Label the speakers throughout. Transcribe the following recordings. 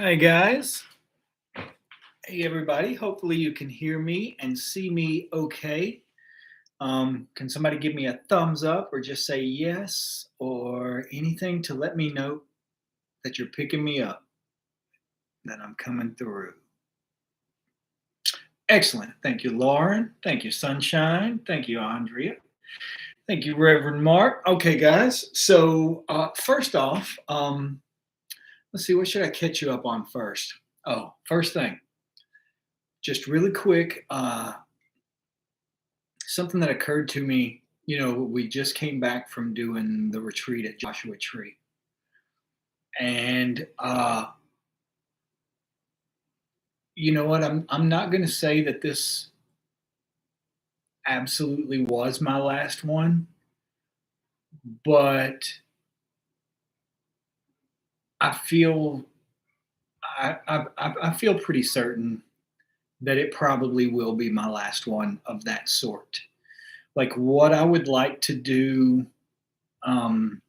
Speaker 1: Hi, guys. Hey, everybody. Hopefully, you can hear me and see me okay. Can somebody give me a thumbs up or just say yes or anything to let me know that you're picking me up, that I'm coming through? Excellent. Thank you, Lauren. Thank you, Sunshine. Thank you, Andrea. Thank you, Reverend Mark. Okay, guys. So, first off, let's see, what should I catch you up on first? Oh, first thing, just really quick. Something that occurred to me, we just came back from doing the retreat at Joshua Tree. And you know what? I'm not going to say that this absolutely was my last one, but I feel I feel pretty certain that it probably will be my last one of that sort. Like what I would like to do um,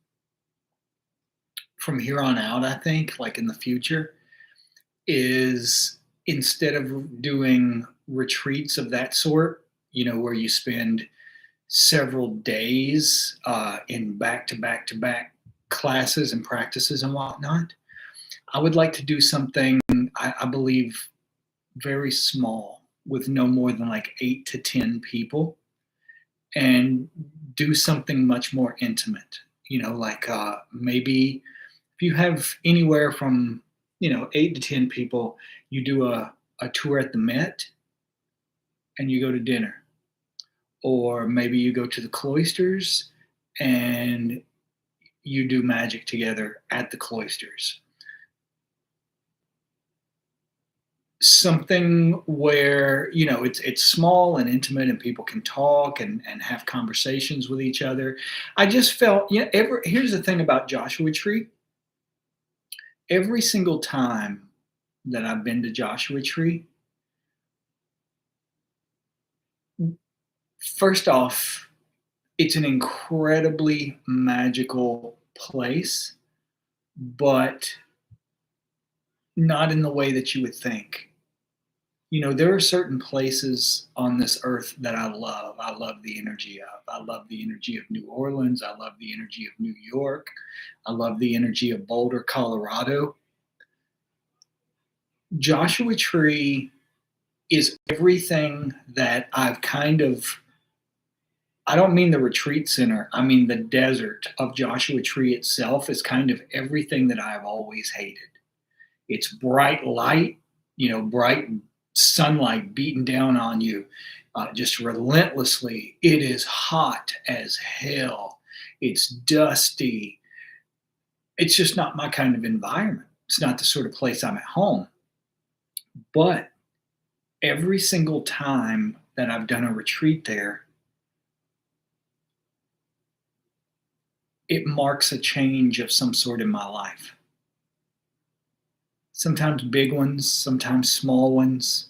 Speaker 1: from here on out, I think, like in the future, is instead of doing retreats of that sort, where you spend several days in back to back to back classes and practices and whatnot, I would like to do something, I believe, very small with no more than like 8 to 10 people and do something much more intimate. Like maybe if you have anywhere from 8 to 10 people, you do a tour at the Met and you go to dinner, or maybe you go to the cloisters and you do magic together at the cloisters. Something where it's small and intimate and people can talk and have conversations with each other. I just felt, here's the thing about Joshua Tree. Every single time that I've been to Joshua Tree, first off, it's an incredibly magical place, but not in the way that you would think. There are certain places on this earth that I love. I love the energy of. I love the energy of New Orleans. I love the energy of New York. I love the energy of Boulder, Colorado. Joshua Tree is everything that I've kind of, I don't mean the retreat center, I mean the desert of Joshua Tree itself is kind of everything that I've always hated. It's bright light, bright sunlight beating down on you just relentlessly. It is hot as hell. It's dusty. It's just not my kind of environment. It's not the sort of place I'm at home. But every single time that I've done a retreat there, it marks a change of some sort in my life. Sometimes big ones, sometimes small ones.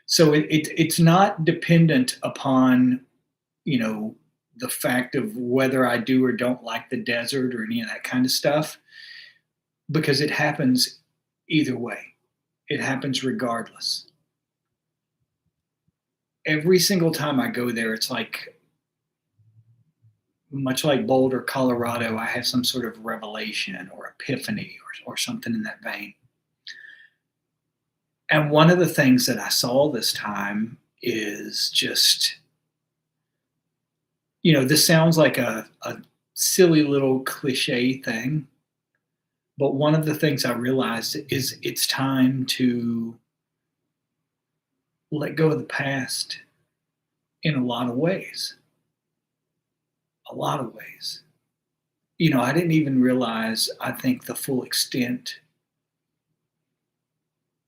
Speaker 1: So it's not dependent upon, the fact of whether I do or don't like the desert or any of that kind of stuff, because it happens either way. It happens regardless. Every single time I go there, it's like, much like Boulder, Colorado, I have some sort of revelation or epiphany or something in that vein. And one of the things that I saw this time is just, this sounds like a silly little cliche thing, but one of the things I realized is it's time to let go of the past in a lot of ways. A lot of ways. I didn't even realize, I think, the full extent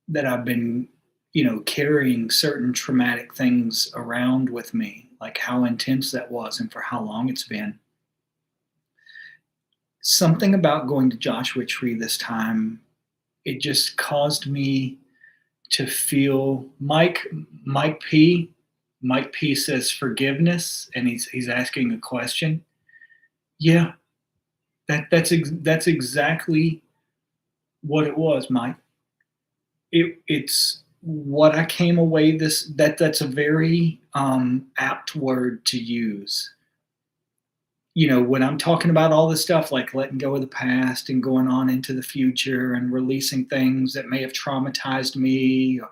Speaker 1: that I've been, carrying certain traumatic things around with me, like how intense that was and for how long it's been. Something about going to Joshua Tree this time, it just caused me to feel Mike P says forgiveness, and he's asking a question. Yeah, that's exactly what it was, Mike. It's what I came away that's a very apt word to use. When I'm talking about all this stuff like letting go of the past and going on into the future and releasing things that may have traumatized me or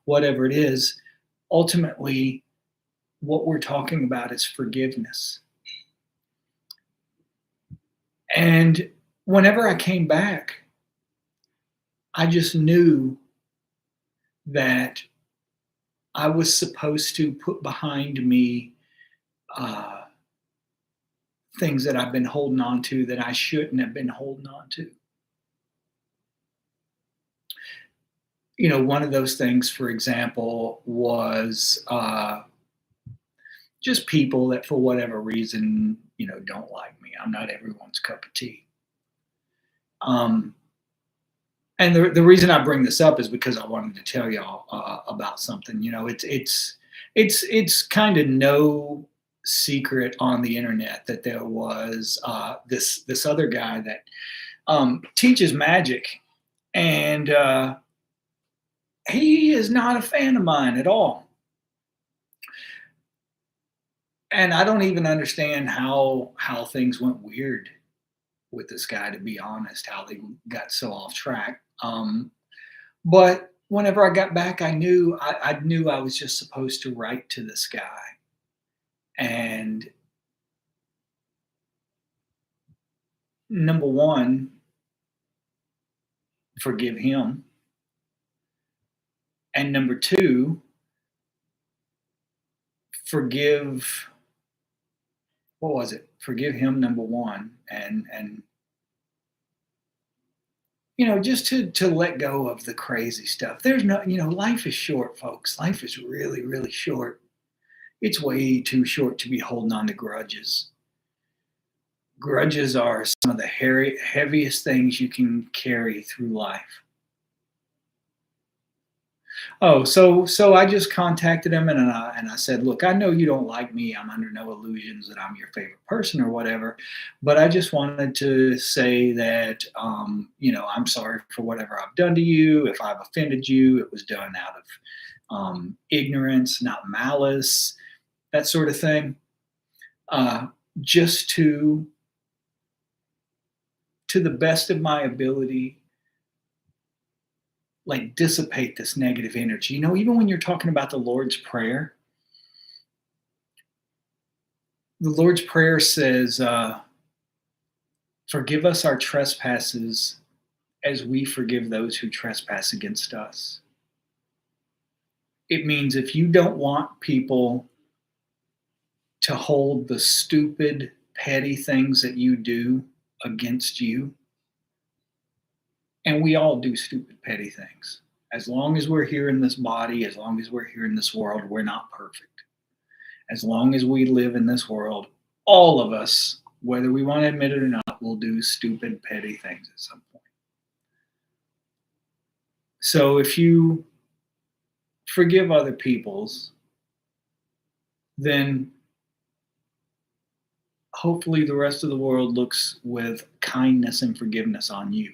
Speaker 1: whatever it is, ultimately, what we're talking about is forgiveness. And whenever I came back, I just knew that I was supposed to put behind me uh, things that I've been holding on to that I shouldn't have been holding on to. One of those things, for example, was just people that, for whatever reason, don't like me. I'm not everyone's cup of tea. Um, and the reason I bring this up is because I wanted to tell y'all about something. It's kind of no secret on the internet that there was this other guy that teaches magic, and he is not a fan of mine at all. And I don't even understand how things went weird with this guy, to be honest, how they got so off track. But whenever I got back, I knew I was just supposed to write to this guy and, number one, forgive him, and number two, forgive what was it? Forgive him, number one, and just to let go of the crazy stuff. There's no, life is short, folks. Life is really, really short. It's way too short to be holding on to grudges. Grudges are some of the heaviest things you can carry through life. Oh, so I just contacted him, and I said, "Look, I know you don't like me. I'm under no illusions that I'm your favorite person or whatever, but I just wanted to say that I'm sorry for whatever I've done to you. If I've offended you, it was done out of ignorance, not malice, that sort of thing. Uh, just to the best of my ability, like dissipate this negative energy. Even when you're talking about the Lord's Prayer says, "Forgive us our trespasses as we forgive those who trespass against us." It means if you don't want people to hold the stupid, petty things that you do against you, and we all do stupid, petty things. As long as we're here in this body, as long as we're here in this world, we're not perfect. As long as we live in this world, all of us, whether we want to admit it or not, will do stupid, petty things at some point. So if you forgive other people's, then hopefully the rest of the world looks with kindness and forgiveness on you.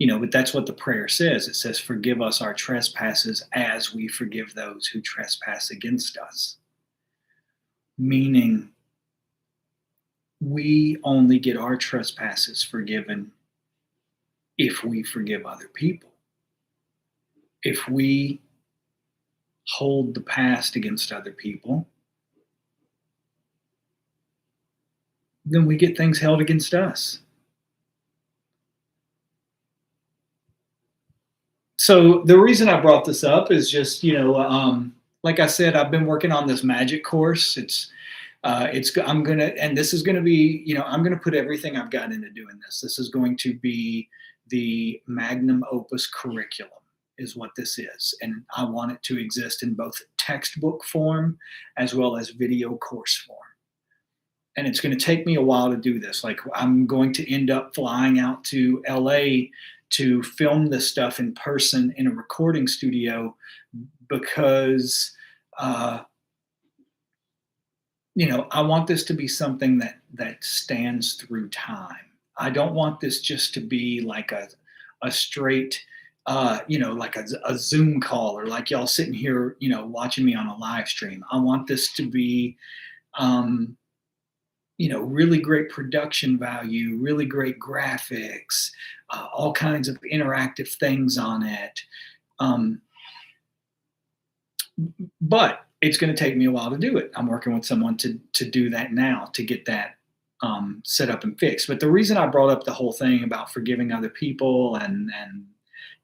Speaker 1: But that's what the prayer says. It says, "Forgive us our trespasses as we forgive those who trespass against us." Meaning, we only get our trespasses forgiven if we forgive other people. If we hold the past against other people, then we get things held against us. So the reason I brought this up is just, like I said, I've been working on this magic course. I'm gonna, and this is gonna be, I'm gonna put everything I've got into doing this. This is going to be the magnum opus curriculum, is what this is, and I want it to exist in both textbook form as well as video course form. And it's going to take me a while to do this. Like, I'm going to end up flying out to LA to film this stuff in person in a recording studio because I want this to be something that stands through time. I don't want this just to be like a straight, like a Zoom call, or like y'all sitting here, watching me on a live stream. I want this to be, um, really great production value, really great graphics, all kinds of interactive things on it. Um, but it's going to take me a while to do it. I'm working with someone to do that now, to get that set up and fixed. But the reason I brought up the whole thing about forgiving other people, and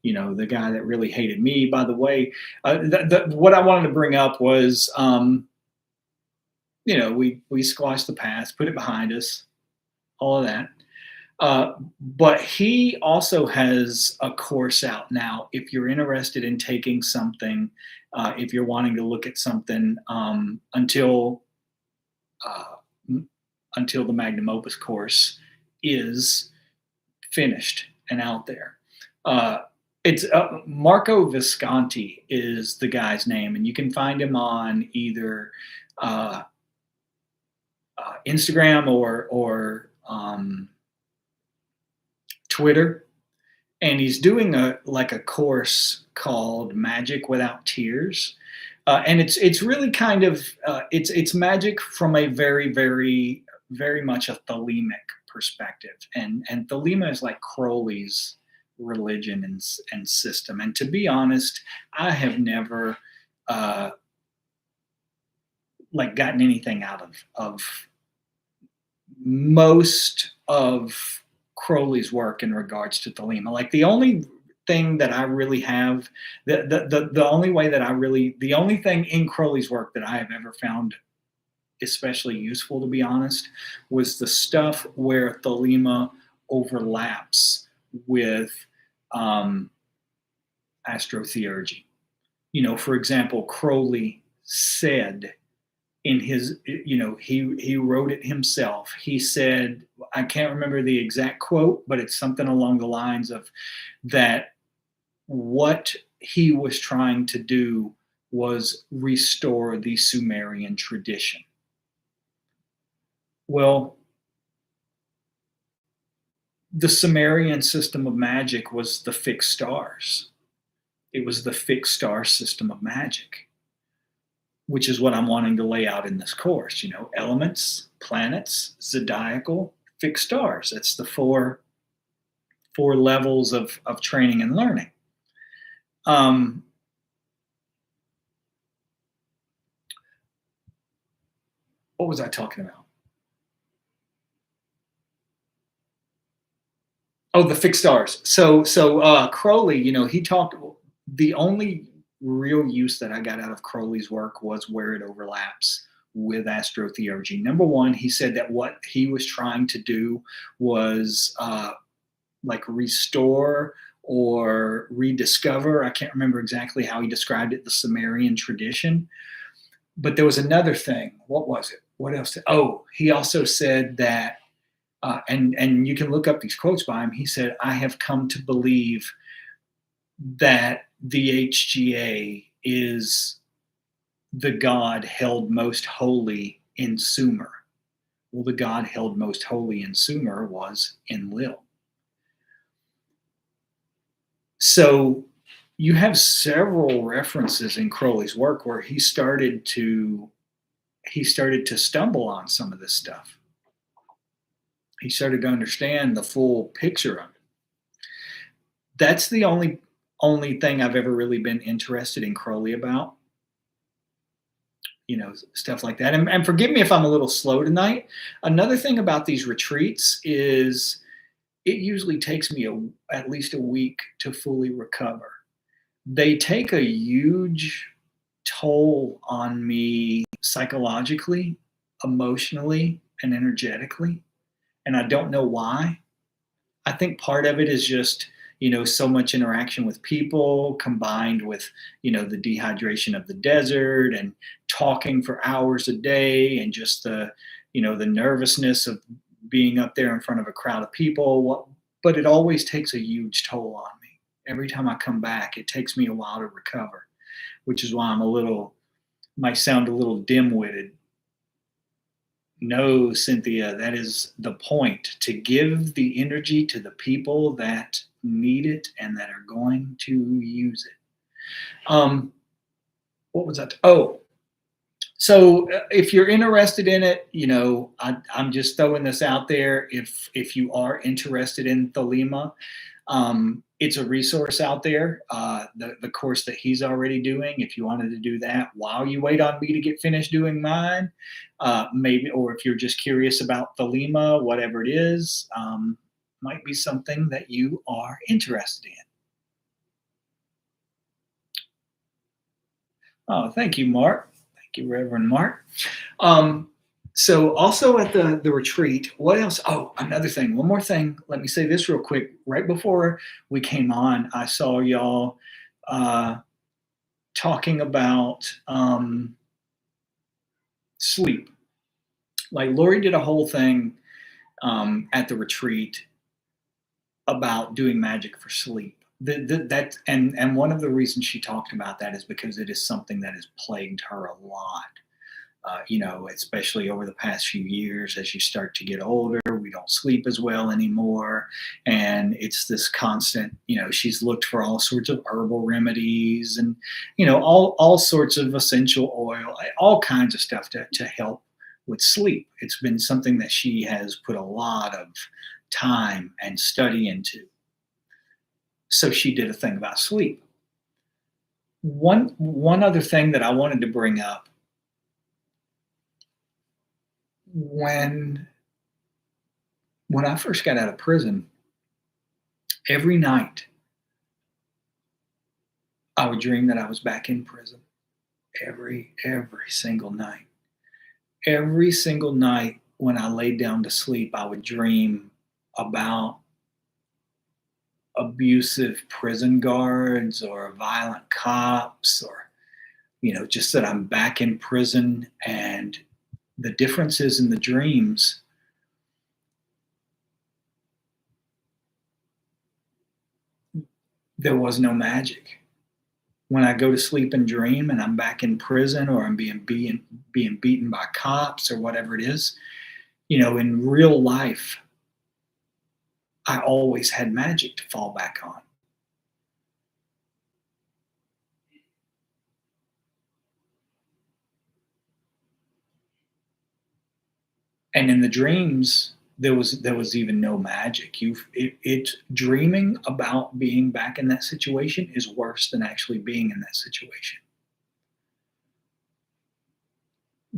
Speaker 1: the guy that really hated me, by the way, what I wanted to bring up was, we squashed the past, put it behind us, all of that. But he also has a course out now. If you're interested in taking something, if you're wanting to look at something, uh, until the magnum opus course is finished and out there. Uh, it's Marco Visconti is the guy's name, and you can find him on either uh, Instagram or Twitter, and he's doing a course called Magic Without Tears, and it's really kind of, it's magic from a very, very, very much a Thelemic perspective, and Thelema is like Crowley's religion and system. And to be honest, I have never like gotten anything out of most of Crowley's work in regards to Thelema. Like the only thing that I really have, the only way that the only thing in Crowley's work that I have ever found especially useful, to be honest, was the stuff where Thelema overlaps with um, astrotheurgy. For example, Crowley said in his, he wrote it himself. He said, I can't remember the exact quote, but it's something along the lines of that what he was trying to do was restore the Sumerian tradition. Well, the Sumerian system of magic was the fixed stars. It was the fixed star system of magic, which is what I'm wanting to lay out in this course. Elements, planets, zodiacal, fixed stars. That's the four levels of training and learning. What was I talking about? Oh, the fixed stars. So Crowley, he talked. The only real use that I got out of Crowley's work was where it overlaps with astrotheurgy. Number one, he said that what he was trying to do was like restore or rediscover. I can't remember exactly how he described it, the Sumerian tradition. But there was another thing. What was it? What else? Oh, he also said that, and you can look up these quotes by him. He said, "I have come to believe that the HGA is the god held most holy in Sumer." Well, the god held most holy in Sumer was Enlil. So you have several references in Crowley's work where he started to stumble on some of this stuff. He started to understand the full picture of it. That's the only thing I've ever really been interested in Crowley about. Stuff like that. And forgive me if I'm a little slow tonight. Another thing about these retreats is it usually takes me at least a week to fully recover. They take a huge toll on me psychologically, emotionally, and energetically. And I don't know why. I think part of it is just, so much interaction with people combined with, the dehydration of the desert and talking for hours a day, and just the nervousness of being up there in front of a crowd of people. But it always takes a huge toll on me. Every time I come back, it takes me a while to recover, which is why might sound a little dim-witted. No, Cynthia, that is the point, to give the energy to the people that need it and that are going to use it. What was that? Oh, so if you're interested in it, I'm just throwing this out there. If you are interested in Thelema, it's a resource out there. The course that he's already doing. If you wanted to do that while you wait on me to get finished doing mine, maybe, or if you're just curious about Thelema, whatever it is, might be something that you are interested in. Oh, thank you, Mark. Thank you, Reverend Mark. Um, so also at the retreat, what else? Oh, another thing, one more thing. Let me say this real quick. Right before we came on, I saw y'all uh, talking about sleep. Like Lori did a whole thing at the retreat about doing magic for sleep. That and one of the reasons she talked about that is because it is something that has plagued her a lot. Especially over the past few years, as you start to get older, we don't sleep as well anymore. And it's this constant, she's looked for all sorts of herbal remedies and, all sorts of essential oil, all kinds of stuff to help with sleep. It's been something that she has put a lot of time and study into. So she did a thing about sleep. One other thing that I wanted to bring up, when I first got out of prison, every night I would dream that I was back in prison. Every single night. Every single night when I laid down to sleep, I would dream about abusive prison guards or violent cops, or just that I'm back in prison. And the difference is, in the dreams, there was no magic. When I go to sleep and dream and I'm back in prison, or I'm being beaten by cops or whatever it is, in real life, I always had magic to fall back on. And in the dreams, there was even no magic. It's dreaming about being back in that situation is worse than actually being in that situation.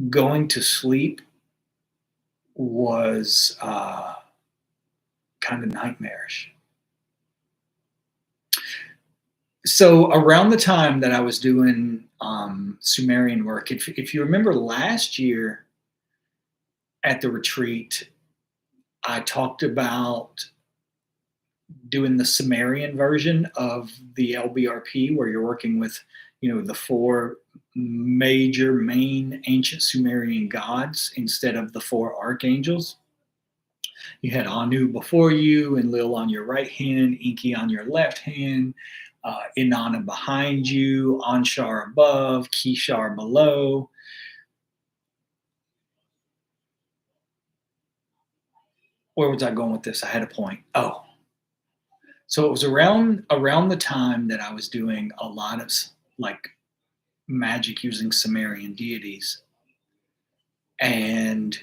Speaker 1: Going to sleep was kind of nightmarish. So around the time that I was doing Sumerian work, if you remember last year at the retreat, I talked about doing the Sumerian version of the LBRP, where you're working with, the four major main ancient Sumerian gods instead of the four archangels. You had Anu before you, Enlil on your right hand, Enki on your left hand, Inanna behind you, Anshar above, Kishar below. Where was I going with this? I had a point. Oh, so it was around the time that I was doing a lot of like magic using Sumerian deities, and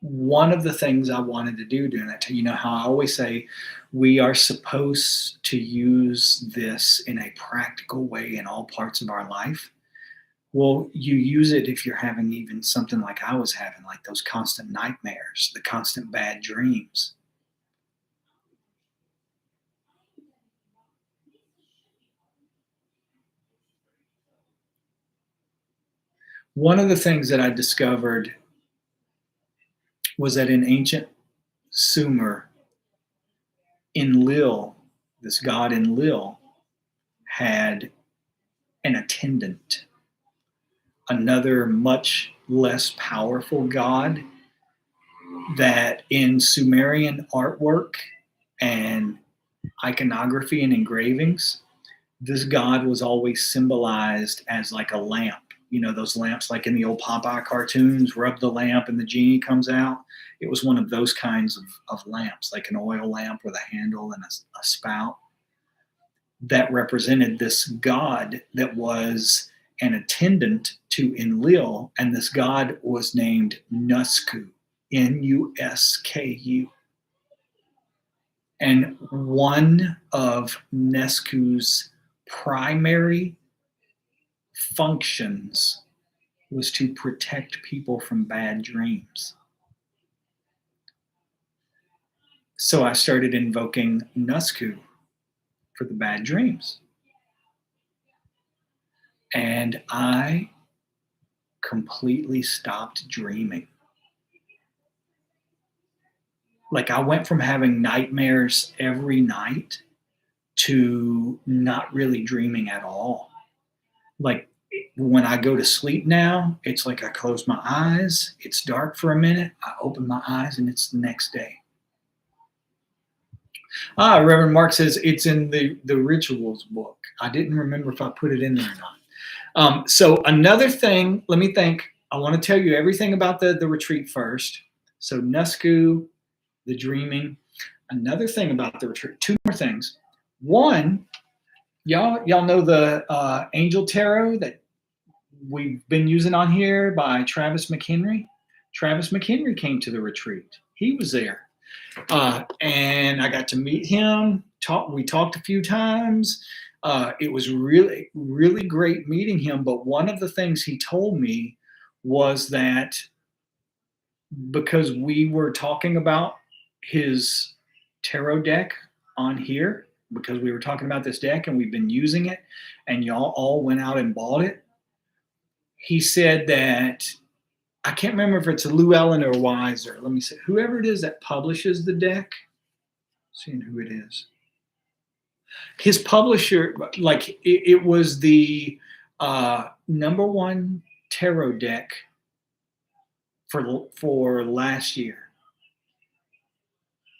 Speaker 1: one of the things I wanted to do during that time, how I always say we are supposed to use this in a practical way in all parts of our life. Well, you use it if you're having even something like I was having, like those constant nightmares, the constant bad dreams. One of the things that I discovered was that in ancient Sumer, Enlil, this god Enlil, had an attendant, another much less powerful god, that in Sumerian artwork and iconography and engravings, this god was always symbolized as like a lamp those lamps like in the old Popeye cartoons, rub the lamp and the genie comes out. It was one of those kinds of lamps, like an oil lamp with a handle and a spout that represented this god that was an attendant to Enlil, and this god was named Nusku, Nusku. And one of Nesku's primary functions was to protect people from bad dreams. So I started invoking Nusku for the bad dreams. And I completely stopped dreaming. Like I went from having nightmares every night to not really dreaming at all. Like when I go to sleep now, it's like I close my eyes, it's dark for a minute, I open my eyes, and it's the next day. Reverend Mark says it's in the rituals book. I didn't remember if I put it in there or not. So another thing, let me think. I want to tell you everything about the retreat first. So Nusku, the dreaming. Another thing about the retreat. Two more things. One, y'all know the Angel Tarot that we've been using on here by Travis McHenry. Travis McHenry came to the retreat. He was there. And I got to meet him. We talked a few times. It was really, really great meeting him. But one of the things he told me was that because we were talking about his tarot deck on here, because we were talking about this deck and we've been using it, and y'all all went out and bought it. He said that, I can't remember if it's Llewellyn or Weiser. Let me see. Whoever it is that publishes the deck, seeing who it is. His publisher, like it was the #1 tarot deck for last year.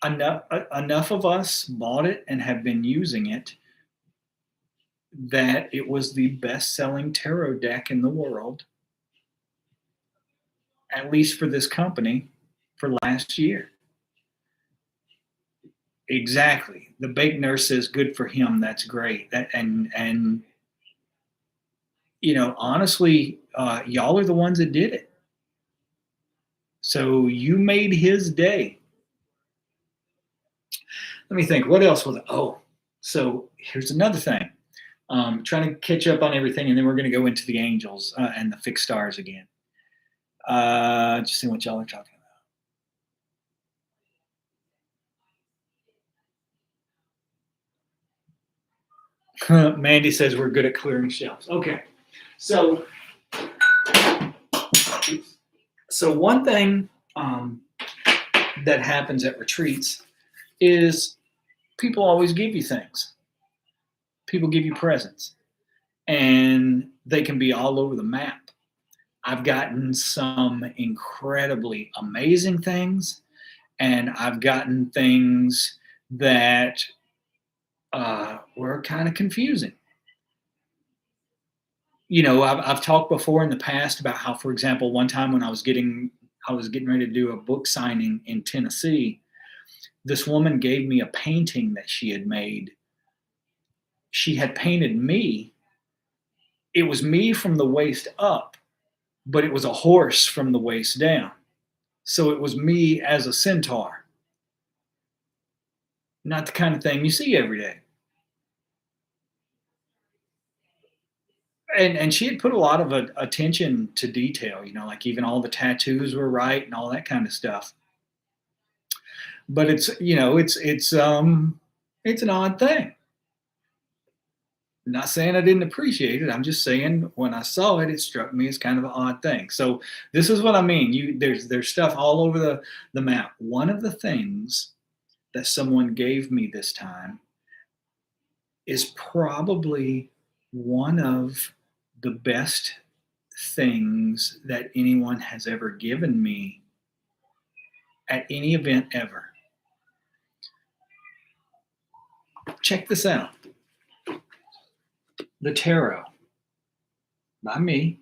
Speaker 1: Enough of us bought it and have been using it that it was the best-selling tarot deck in the world, at least for this company, for last year. Exactly. The bake nurse says, good for him. That's great. And honestly, y'all are the ones that did it. So you made his day. Let me think. What else was it? Oh, so here's another thing. Trying to catch up on everything, and then we're going to go into the angels and the fixed stars again. Just see what y'all are talking about. Mandy says we're good at clearing shelves. Okay, so one thing that happens at retreats is people always give you things. People give you presents, and they can be all over the map. I've gotten some incredibly amazing things, and I've gotten things that were kind of confusing. I've talked before in the past about how, for example, one time when I was getting ready to do a book signing in Tennessee, this woman gave me a painting that she had made. She had painted me. It was me from the waist up, but it was a horse from the waist down. So it was me as a centaur. Not the kind of thing you see every day. And she had put a lot of attention to detail, like even all the tattoos were right and all that kind of stuff. But it's an odd thing. I'm not saying I didn't appreciate it. I'm just saying when I saw it, it struck me as kind of an odd thing. So this is what I mean. There's stuff all over the map. One of the things that someone gave me this time is probably one of the best things that anyone has ever given me at any event ever. Check this out. The tarot by me,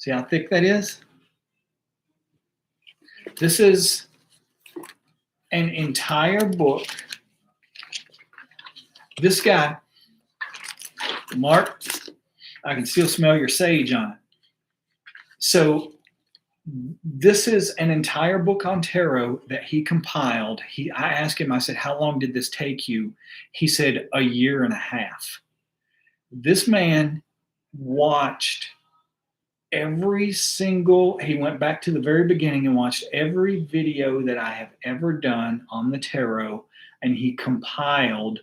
Speaker 1: See how thick that is? This is an entire book. This guy, Mark, I can still smell your sage on it. So this is an entire book on tarot that he compiled. I asked him, I said, how long did this take you? He said, a year and a half. This man watched he went back to the very beginning and watched every video that I have ever done on the tarot, and he compiled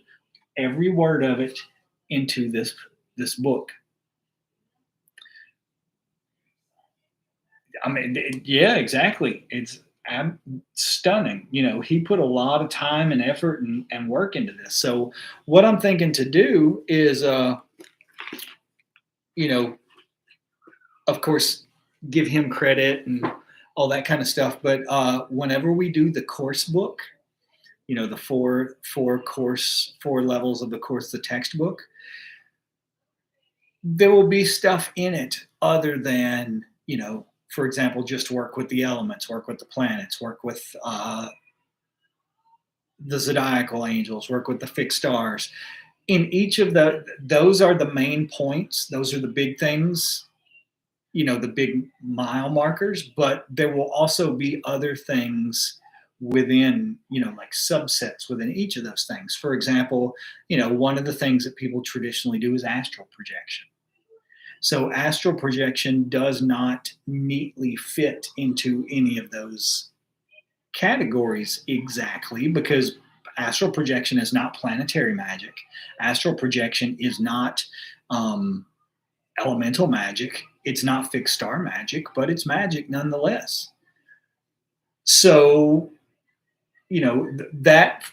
Speaker 1: every word of it into this book. I mean, yeah, exactly. It's stunning. He put a lot of time and effort and work into this. So what I'm thinking to do is, you know, of course, give him credit and all that kind of stuff. But whenever we do the course book, the four levels of the course, the textbook, there will be stuff in it other than, for example, just work with the elements, work with the planets, work with the zodiacal angels, work with the fixed stars. In each of those are the main points. Those are the big things, the big mile markers, but there will also be other things within, like subsets within each of those things. For example, one of the things that people traditionally do is astral projection. So astral projection does not neatly fit into any of those categories exactly, because astral projection is not planetary magic. Astral projection is not elemental magic. It's not fixed star magic, but it's magic nonetheless. So, that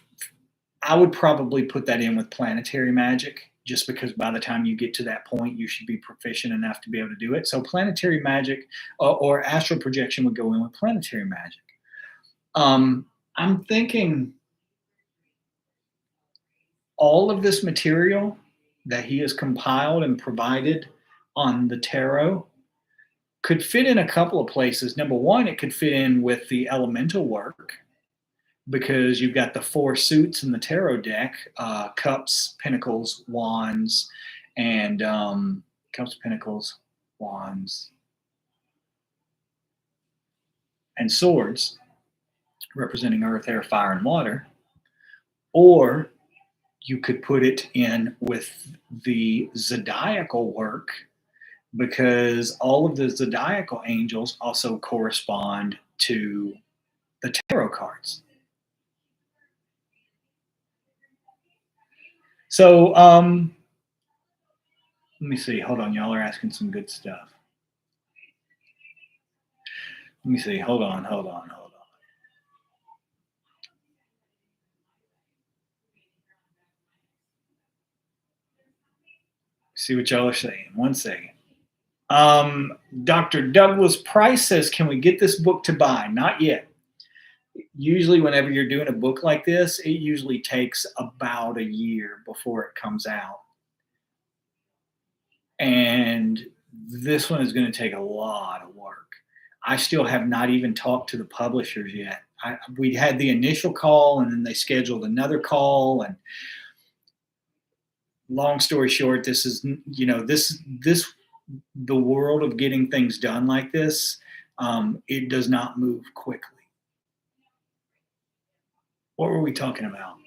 Speaker 1: I would probably put that in with planetary magic, just because by the time you get to that point, you should be proficient enough to be able to do it. So planetary magic or astral projection would go in with planetary magic. I'm thinking all of this material that he has compiled and provided on the tarot could fit in a couple of places. Number one, it could fit in with the elemental work, because you've got the four suits in the tarot deck: cups, pentacles, wands, and cups, pentacles, wands, and swords, representing earth, air, fire, and water. Or you could put it in with the zodiacal work, because all of the zodiacal angels also correspond to the tarot cards. So let me see. Hold on. Y'all are asking some good stuff. Let me see. Hold on. See what y'all are saying. One second. Dr. Douglas Price says, can we get this book to buy? Not yet. Usually whenever you're doing a book like this, it usually takes about a year before it comes out. And this one is going to take a lot of work. I still have not even talked to the publishers yet. We had the initial call, and then they scheduled another call. And long story short, this is, the world of getting things done like this, it does not move quickly. What were we talking about?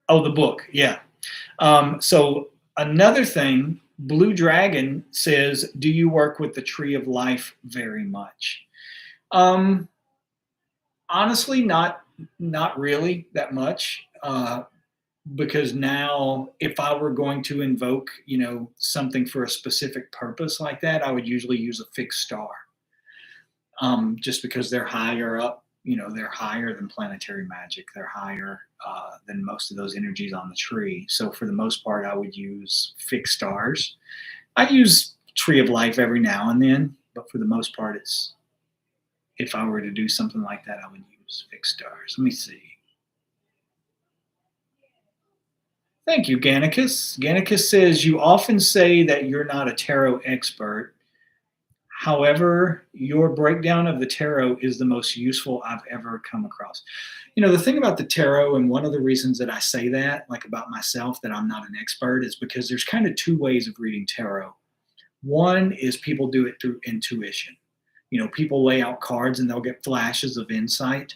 Speaker 1: Oh, the book. Yeah. So another thing, Blue Dragon says, do you work with the Tree of Life very much? Honestly, not really that much. Because now, if I were going to invoke, something for a specific purpose like that, I would usually use a fixed star. Just because they're higher up, they're higher than planetary magic. They're higher than most of those energies on the tree. So for the most part, I would use fixed stars. I use Tree of Life every now and then, but for the most part, if I were to do something like that, I would use fixed stars. Let me see. Thank you, Gannicus. Gannicus says, you often say that you're not a tarot expert. However, your breakdown of the tarot is the most useful I've ever come across. The thing about the tarot, and one of the reasons that I say that, like about myself, that I'm not an expert, is because there's kind of two ways of reading tarot. One is people do it through intuition. People lay out cards and they'll get flashes of insight,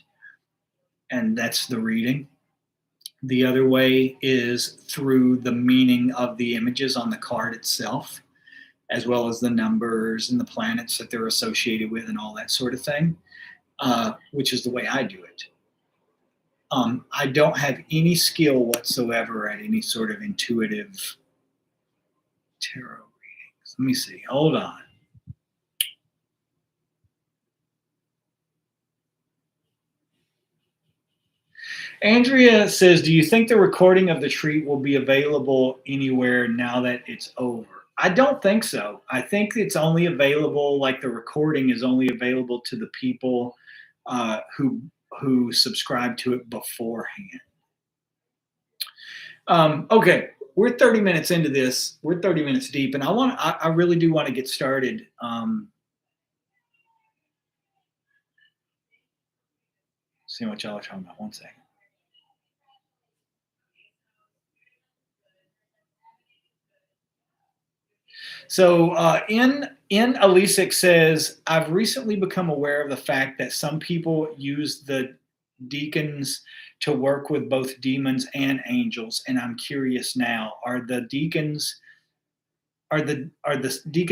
Speaker 1: and that's the reading. The other way is through the meaning of the images on the card itself, as well as the numbers and the planets that they're associated with and all that sort of thing, which is the way I do it. I don't have any skill whatsoever at any sort of intuitive tarot readings. Let me see. Hold on. Andrea says, do you think the recording of the treat will be available anywhere now that it's over? I don't think so. I think it's only available, like the recording is only available to the people who subscribe to it beforehand. Okay, we're 30 minutes into this. We're 30 minutes deep, and I really do want to get started. See what y'all are talking about. One second. So in Alisic says, I've recently become aware of the fact that some people use the deacons to work with both demons and angels, and I'm curious now: are the deacon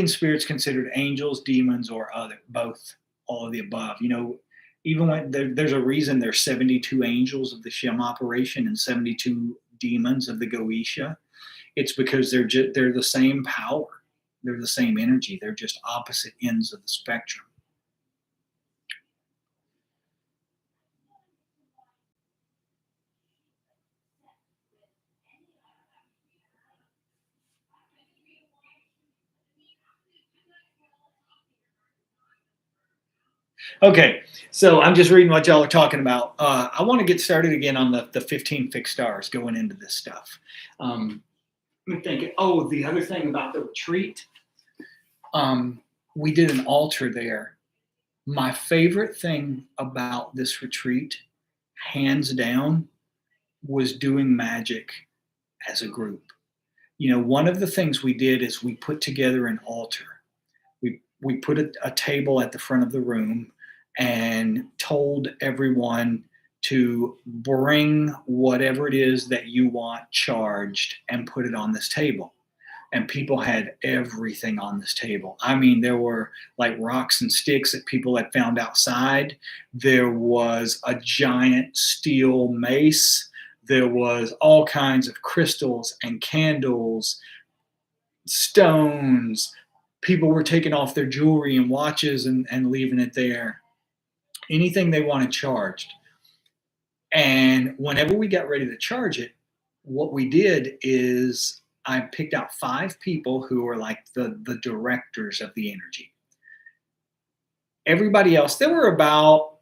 Speaker 1: spirits considered angels, demons, or both, all of the above? Even when there's a reason there's 72 angels of the Shem operation and 72 demons of the Goetia. It's because they're the same power. They're the same energy. They're just opposite ends of the spectrum. Okay, so I'm just reading what y'all are talking about. I want to get started again on the 15 fixed stars going into this stuff. Let me think. Oh, the other thing about the retreat, we did an altar there. My favorite thing about this retreat, hands down, was doing magic as a group. One of the things we did is we put together an altar. We put a table at the front of the room and told everyone to bring whatever it is that you want charged and put it on this table. And people had everything on this table. I mean, there were like rocks and sticks that people had found outside. There was a giant steel mace. There was all kinds of crystals and candles, stones. People were taking off their jewelry and watches and leaving it there. Anything they wanted charged. And whenever we got ready to charge it, what we did is I picked out 5 people who were like the directors of the energy. Everybody else, there were about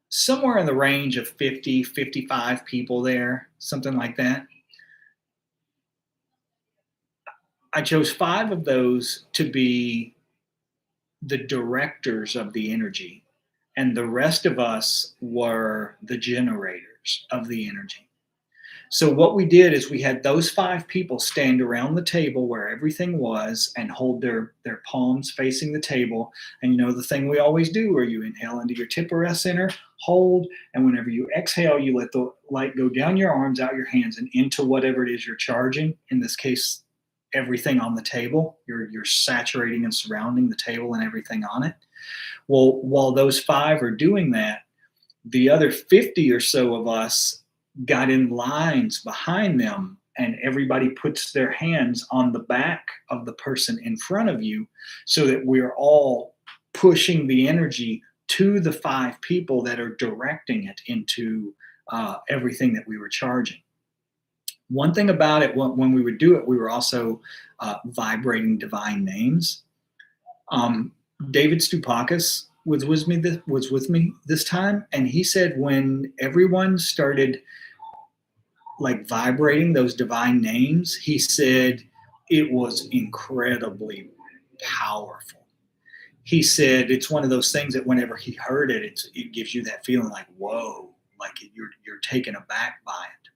Speaker 1: somewhere in the range of 50, 55 people there, something like that. I chose 5 of those to be the directors of the energy, and the rest of us were the generators of the energy. So what we did is we had those 5 people stand around the table where everything was and hold their palms facing the table. And the thing we always do, where you inhale into your Tipura center, hold, and whenever you exhale, you let the light go down your arms, out your hands, and into whatever it is you're charging. In this case, everything on the table. You're saturating and surrounding the table and everything on it. Well, while those 5 are doing that, the other 50 or so of us got in lines behind them, and everybody puts their hands on the back of the person in front of you, so that we're all pushing the energy to the 5 people that are directing it into everything that we were charging. One thing about it, when we would do it, we were also vibrating divine names. David Stupakis was with me this time, and he said when everyone started like vibrating those divine names, he said it was incredibly powerful. He said it's one of those things that whenever he heard it, it gives you that feeling like whoa, like you're taken aback by it.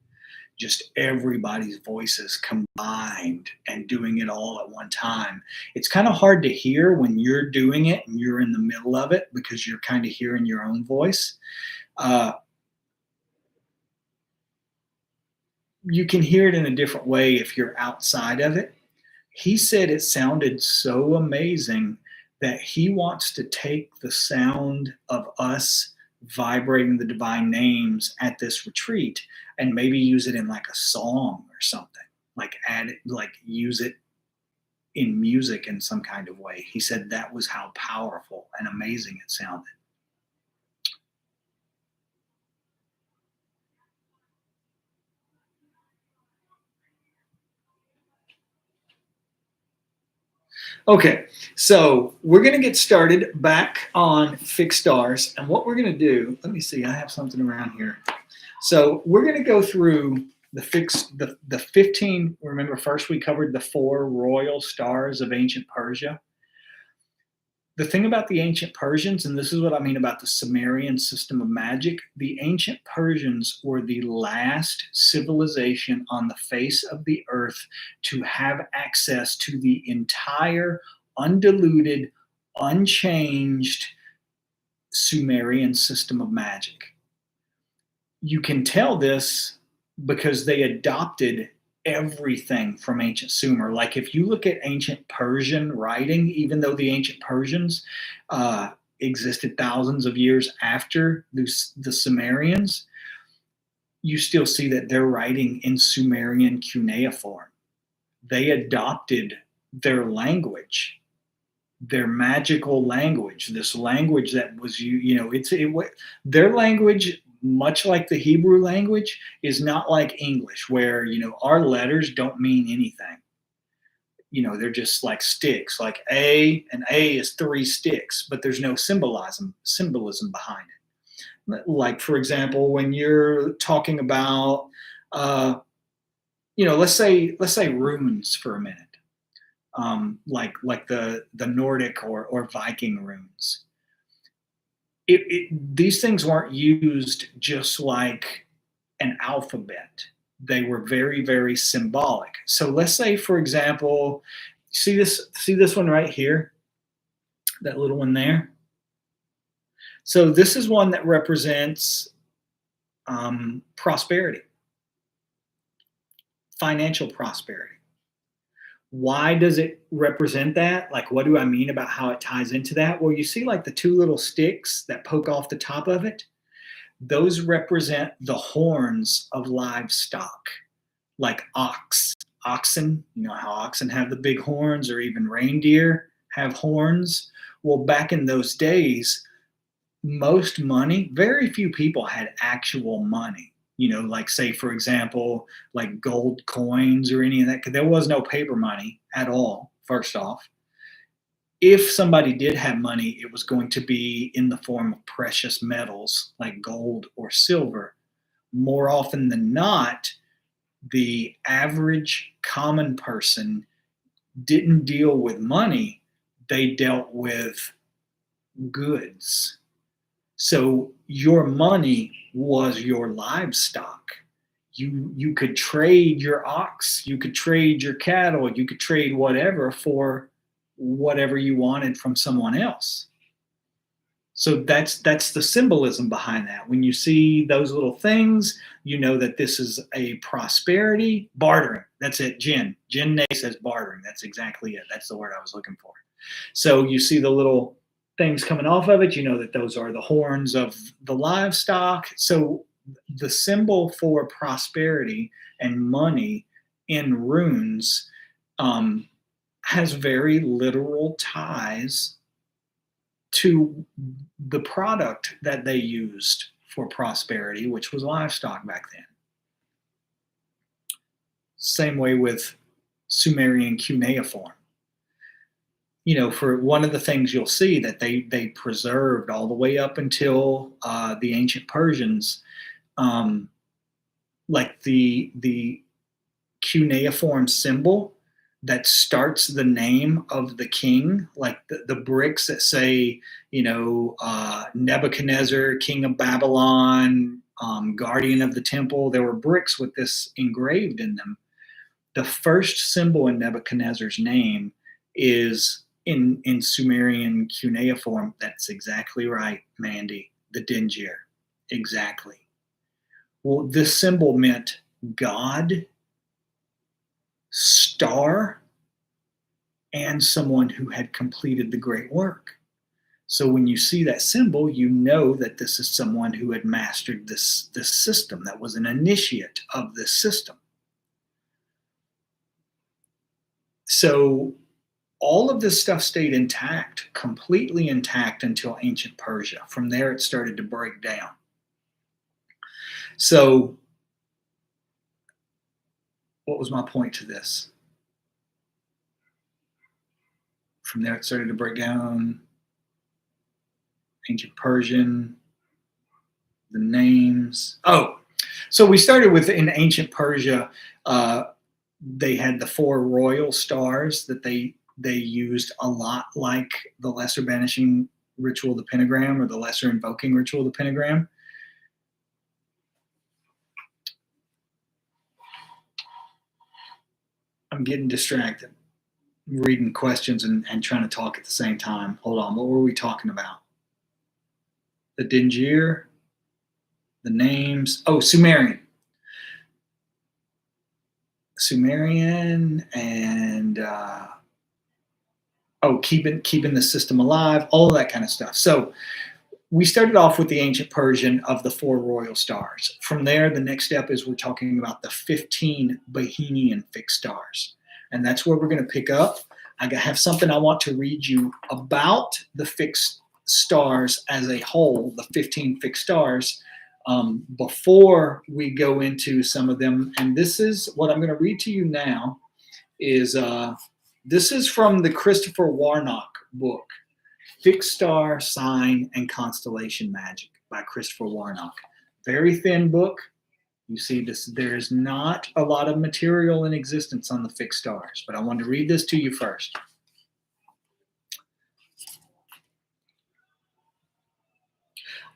Speaker 1: Just everybody's voices combined and doing it all at one time. It's kind of hard to hear when you're doing it and you're in the middle of it because you're kind of hearing your own voice. Uh, you can hear it in a different way if you're outside of it. He said it sounded so amazing that he wants to take the sound of us vibrating the divine names at this retreat and maybe use it in like a song or something, like add it, like use it in music in some kind of way. He said that was how powerful and amazing it sounded. Okay, so we're going to get started back on fixed stars. And what we're going to do, let me see, I have something around here. So we're going to go through the 15. Remember, first we covered the 4 royal stars of ancient Persia. The thing about the ancient Persians, and this is what I mean about the Sumerian system of magic, the ancient Persians were the last civilization on the face of the earth to have access to the entire undiluted, unchanged Sumerian system of magic. You can tell this because they adopted everything from ancient Sumer. Like if you look at ancient Persian writing, even though the ancient Persians existed thousands of years after the Sumerians, you still see that they're writing in Sumerian cuneiform. They adopted their language, their magical language, this language that was, their language, much like the Hebrew language, is not like English, where, our letters don't mean anything. They're just like sticks, like A, and A is 3 sticks, but there's no symbolism behind it. Like, for example, when you're talking about, let's say runes for a minute, like the Nordic or Viking runes. These things weren't used just like an alphabet. They were very, very symbolic. So let's say, for example, see this one right here, that little one there. So this is one that represents prosperity, financial prosperity. Why does it represent that? Like, what do I mean about how it ties into that? Well, you see like the 2 little sticks that poke off the top of it? Those represent the horns of livestock, like oxen. You know how oxen have the big horns, or even reindeer have horns? Well, back in those days, most money, very few people had actual money. Like say, for example, like gold coins or any of that, because there was no paper money at all, first off. If somebody did have money, it was going to be in the form of precious metals like gold or silver. More often than not, the average common person didn't deal with money, they dealt with goods. So your money was your livestock. You could trade your ox, you could trade your cattle, you could trade whatever for whatever you wanted from someone else. So that's the symbolism behind that. When you see those little things, you know that this is a prosperity, bartering. That's it. Jen Nay says bartering. That's exactly it. That's the word I was looking for. So you see the little things coming off of it, you know that those are the horns of the livestock. So the symbol for prosperity and money in runes has very literal ties to the product that they used for prosperity, which was livestock back then. Same way with Sumerian cuneiform. For one of the things you'll see that they preserved all the way up until the ancient Persians like the cuneiform symbol that starts the name of the king, like the bricks that say, Nebuchadnezzar, king of Babylon, guardian of the temple. There were bricks with this engraved in them. The first symbol in Nebuchadnezzar's name is in Sumerian cuneiform. That's exactly right, Mandy. The Dingir. Exactly. Well, this symbol meant God, star, and someone who had completed the great work. So when you see that symbol, you know that this is someone who had mastered this system, that was an initiate of this system. So all of this stuff stayed intact, completely intact until ancient Persia. From there, it started to break down. So what was my point to this? From there, it started to break down. Ancient Persian, the names. Oh, so we started with in ancient Persia, they had the 4 royal stars that they used a lot, like the lesser banishing ritual of the pentagram or the lesser invoking ritual of the pentagram. I'm getting distracted, reading questions and trying to talk at the same time. Hold on, what were we talking about? The Dingir, the names. Oh, Sumerian. Sumerian and keeping the system alive, all of that kind of stuff. So we started off with the ancient Persian of the 4 royal stars. From there, the next step is we're talking about the 15 Behenian fixed stars. And that's where we're going to pick up. I have something I want to read you about the fixed stars as a whole, the 15 fixed stars, before we go into some of them. And this is what I'm going to read to you now is this is from the Christopher Warnock book, Fixed Star, Sign, and Constellation Magic by Christopher Warnock. Very thin book. You see this, there's not a lot of material in existence on the fixed stars, but I wanted to read this to you first.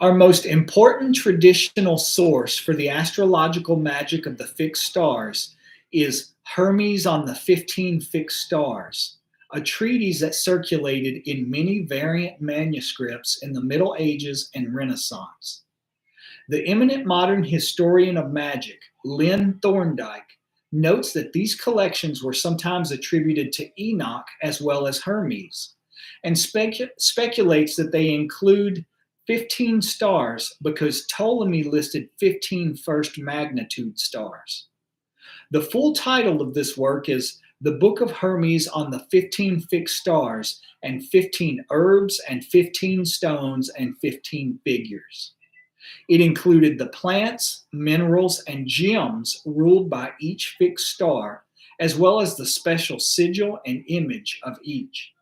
Speaker 1: Our most important traditional source for the astrological magic of the fixed stars is Hermes on the 15 Fixed Stars, a treatise that circulated in many variant manuscripts in the Middle Ages and Renaissance. The eminent modern historian of magic, Lynn Thorndike, notes that these collections were sometimes attributed to Enoch as well as Hermes, and speculates that they include 15 stars because Ptolemy listed 15 first magnitude stars. The full title of this work is The Book of Hermes on the 15 Fixed Stars and 15 Herbs and 15 Stones and 15 Figures. It included the plants, minerals, and gems ruled by each fixed star, as well as the special sigil and image of each.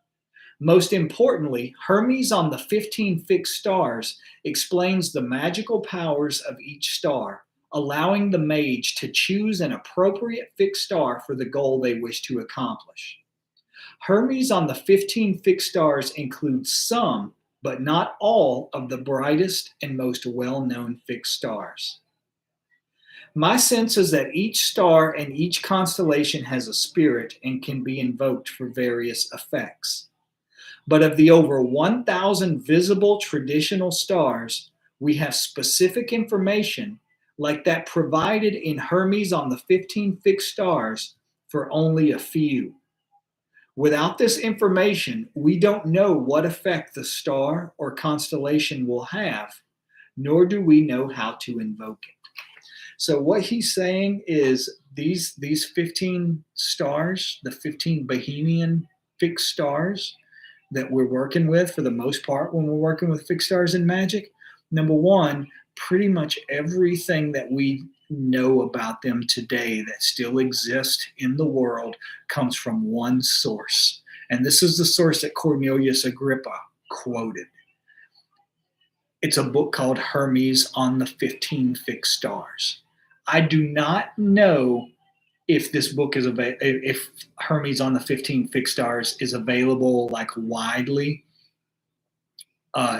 Speaker 1: Most importantly, Hermes on the 15 Fixed Stars explains the magical powers of each star, allowing the mage to choose an appropriate fixed star for the goal they wish to accomplish. Hermes on the 15 Fixed Stars includes some, but not all, of the brightest and most well-known fixed stars. My sense is that each star and each constellation has a spirit and can be invoked for various effects. But of the over 1,000 visible traditional stars, we have specific information like that provided in Hermes on the 15 Fixed Stars for only a few. Without this information, we don't know what effect the star or constellation will have, nor do we know how to invoke it. So what he's saying is these 15 stars, the 15 Behenian fixed stars, that we're working with for the most part when we're working with fixed stars in magic. Number one, pretty much everything that we know about them today that still exist in the world comes from one source. And this is the source that Cornelius Agrippa quoted. It's a book called Hermes on the 15 Fixed Stars. I do not know if this book is if Hermes on the 15 Fixed Stars is available like widely.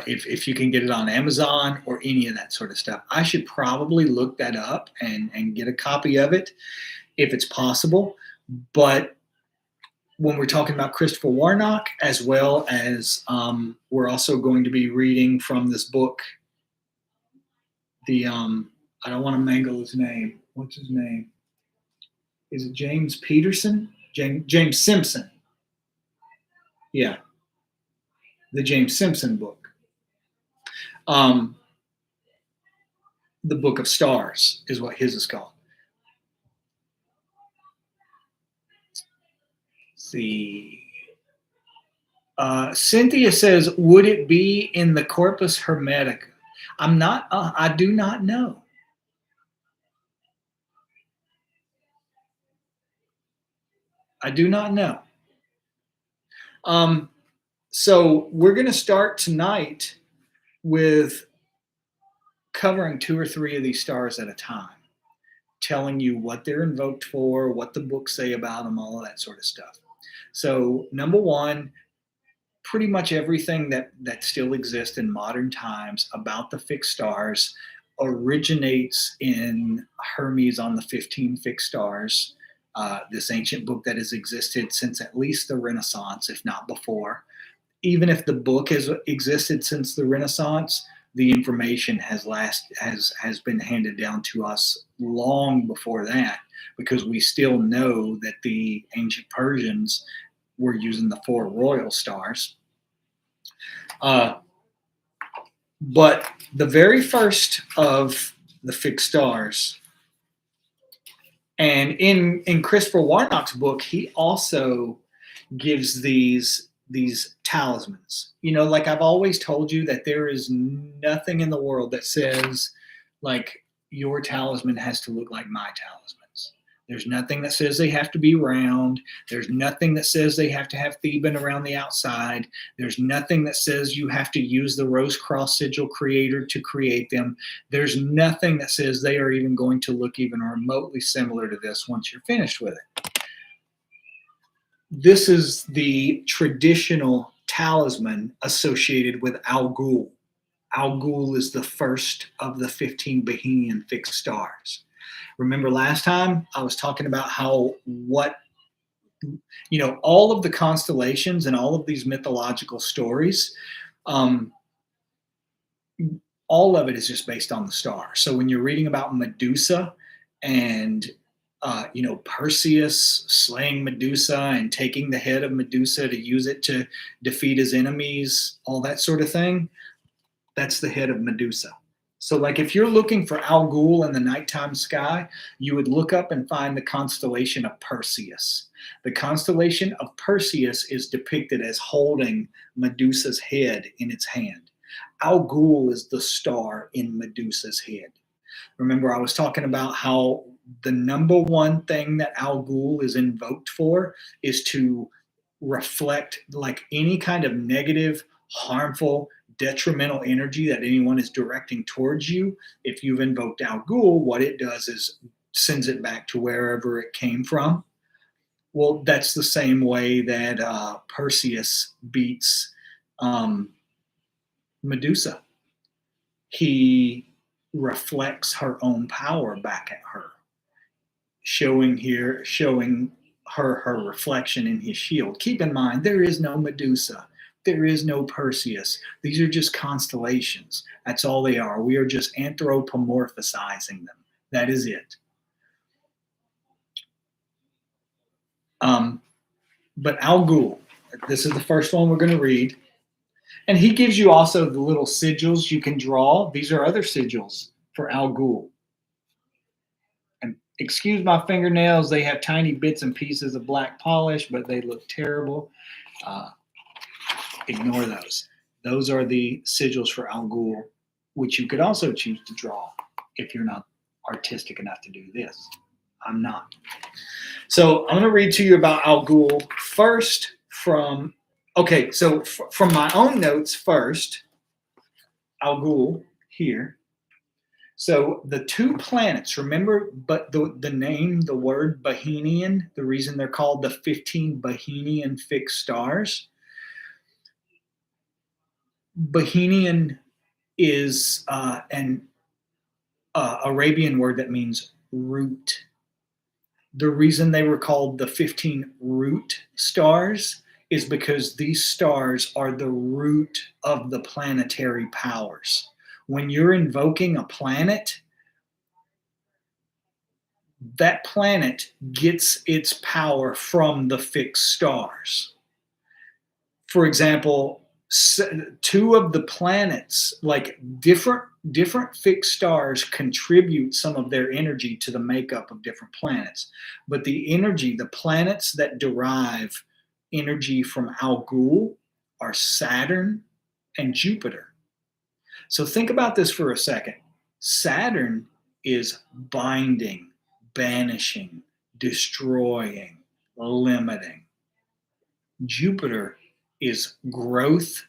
Speaker 1: If you can get it on Amazon or any of that sort of stuff, I should probably look that up and get a copy of it if it's possible. But when we're talking about Christopher Warnock, as well as we're also going to be reading from this book, the I don't want to mangle his name. What's his name? Is it James Peterson? James Simpson. Yeah, the James Simpson book. The Book of Stars is what his is called. Let's see. Cynthia says, would it be in the Corpus Hermetica? I'm not, I do not know. I do not know. So we're going to start tonight with covering 2 or 3 of these stars at a time, telling you what they're invoked for, what the books say about them, all of that sort of stuff. So number 1, pretty much everything that still exists in modern times about the fixed stars originates in Hermes on the 15 Fixed Stars, this ancient book that has existed since at least the Renaissance, if not before. Even if the book has existed since the Renaissance, the information has been handed down to us long before that, because we still know that the ancient Persians were using the 4 royal stars. But the very first of the fixed stars, and in Christopher Warnock's book, he also gives these talismans. You know, like I've always told you, that there is nothing in the world that says like your talisman has to look like my talismans. There's nothing that says they have to be round. There's nothing that says they have to have Theban around the outside. There's nothing that says you have to use the Rose Cross Sigil Creator to create them. There's nothing that says they are even going to look even remotely similar to this once you're finished with it. This is the traditional talisman associated with Al Ghul. Al Ghul is the first of the 15 Behenian fixed stars. Remember last time I was talking about how all of the constellations and all of these mythological stories, all of it is just based on the star. So when you're reading about Medusa and Perseus slaying Medusa and taking the head of Medusa to use it to defeat his enemies, all that sort of thing, that's the head of Medusa. So like if you're looking for Al Ghul in the nighttime sky, you would look up and find the constellation of Perseus. The constellation of Perseus is depicted as holding Medusa's head in its hand. Al Ghul is the star in Medusa's head. Remember, I was talking about how the number one thing that Al Ghul is invoked for is to reflect like any kind of negative, harmful, detrimental energy that anyone is directing towards you. If you've invoked Al Ghul, what it does is sends it back to wherever it came from. Well, that's the same way that Perseus beats Medusa. He reflects her own power back at her, showing her reflection in his shield. Keep in mind, there is no Medusa. There is no Perseus. These are just constellations. That's all they are. We are just anthropomorphizing them. That is it. But Al Ghul, this is the first one we're going to read. And he gives you also the little sigils you can draw. These are other sigils for Al Ghul. And excuse my fingernails. They have tiny bits and pieces of black polish, but they look terrible. Ignore those. Those are the sigils for Al Ghul, which you could also choose to draw if you're not artistic enough to do this. I'm not. So I'm going to read to you about Al Ghul first from my own notes first. Al Ghul here. So the two planets, remember, but the name, the word Behenian, the reason they're called the 15 Behenian fixed stars. Behenian is an Arabian word that means root. The reason they were called the 15 root stars is because these stars are the root of the planetary powers. When you're invoking a planet, that planet gets its power from the fixed stars. For example, two of the planets, like different fixed stars, contribute some of their energy to the makeup of different planets. But the energy, the planets that derive energy from Al Ghul are Saturn and Jupiter. So think about this for a second. Saturn is binding, banishing, destroying, limiting. Jupiter is growth,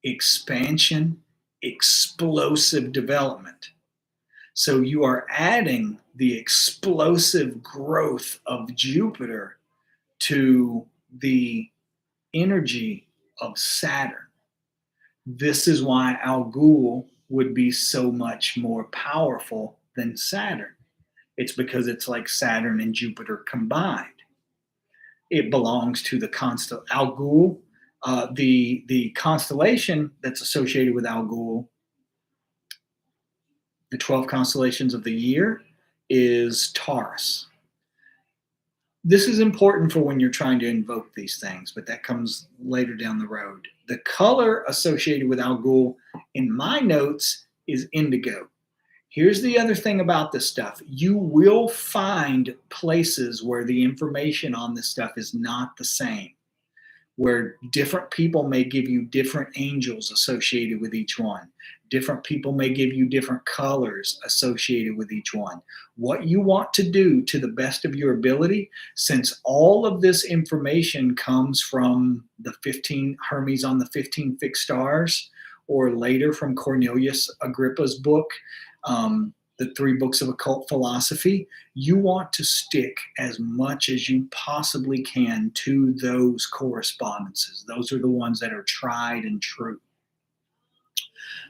Speaker 1: expansion, explosive development. So you are adding the explosive growth of Jupiter to the energy of Saturn. This is why Al Ghul would be so much more powerful than Saturn. It's because it's like Saturn and Jupiter combined. It belongs to the constant Al Ghul. The constellation that's associated with Al Ghul, the 12 constellations of the year, is Taurus. This is important for when you're trying to invoke these things, but that comes later down the road. The color associated with Al Ghul in my notes is indigo. Here's the other thing about this stuff. You will find places where the information on this stuff is not the same, where different people may give you different angels associated with each one. Different people may give you different colors associated with each one. What you want to do to the best of your ability, since all of this information comes from the 15 Hermes on the 15 fixed stars, or later from Cornelius Agrippa's book, the 3 books of occult philosophy, you want to stick as much as you possibly can to those correspondences. Those are the ones that are tried and true.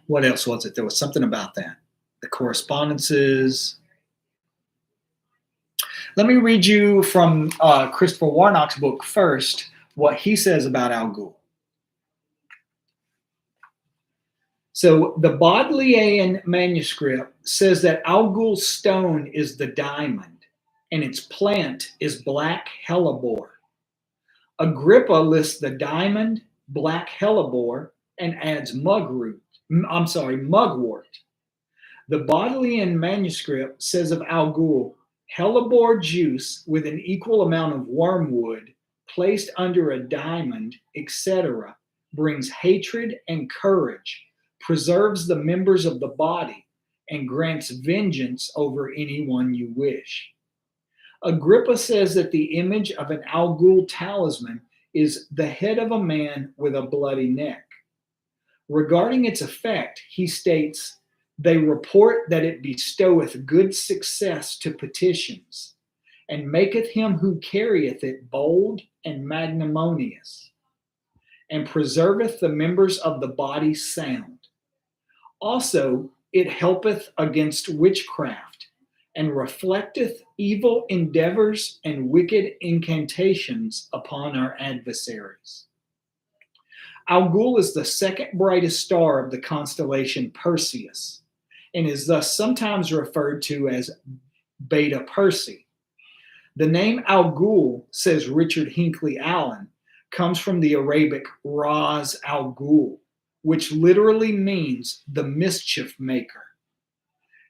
Speaker 1: What else was it? There was something about that. The correspondences. Let me read you from Christopher Warnock's book first, what he says about Al Ghul. So the Bodleian manuscript says that Al Ghul's stone is the diamond, and its plant is black hellebore. Agrippa lists the diamond, black hellebore, and adds mugwort. The Bodleian manuscript says of Al Ghul, hellebore juice with an equal amount of wormwood placed under a diamond, etc., brings hatred and courage, preserves the members of the body, and grants vengeance over anyone you wish. Agrippa says that the image of an Al Ghul talisman is the head of a man with a bloody neck. Regarding its effect, he states, they report that it bestoweth good success to petitions, and maketh him who carrieth it bold and magnanimous, and preserveth the members of the body sound. Also, it helpeth against witchcraft, and reflecteth evil endeavors and wicked incantations upon our adversaries. Al Ghul is the second brightest star of the constellation Perseus, and is thus sometimes referred to as Beta Persei. The name Al Ghul, says Richard Hinckley Allen, comes from the Arabic Ras Al Ghul, which literally means the mischief maker.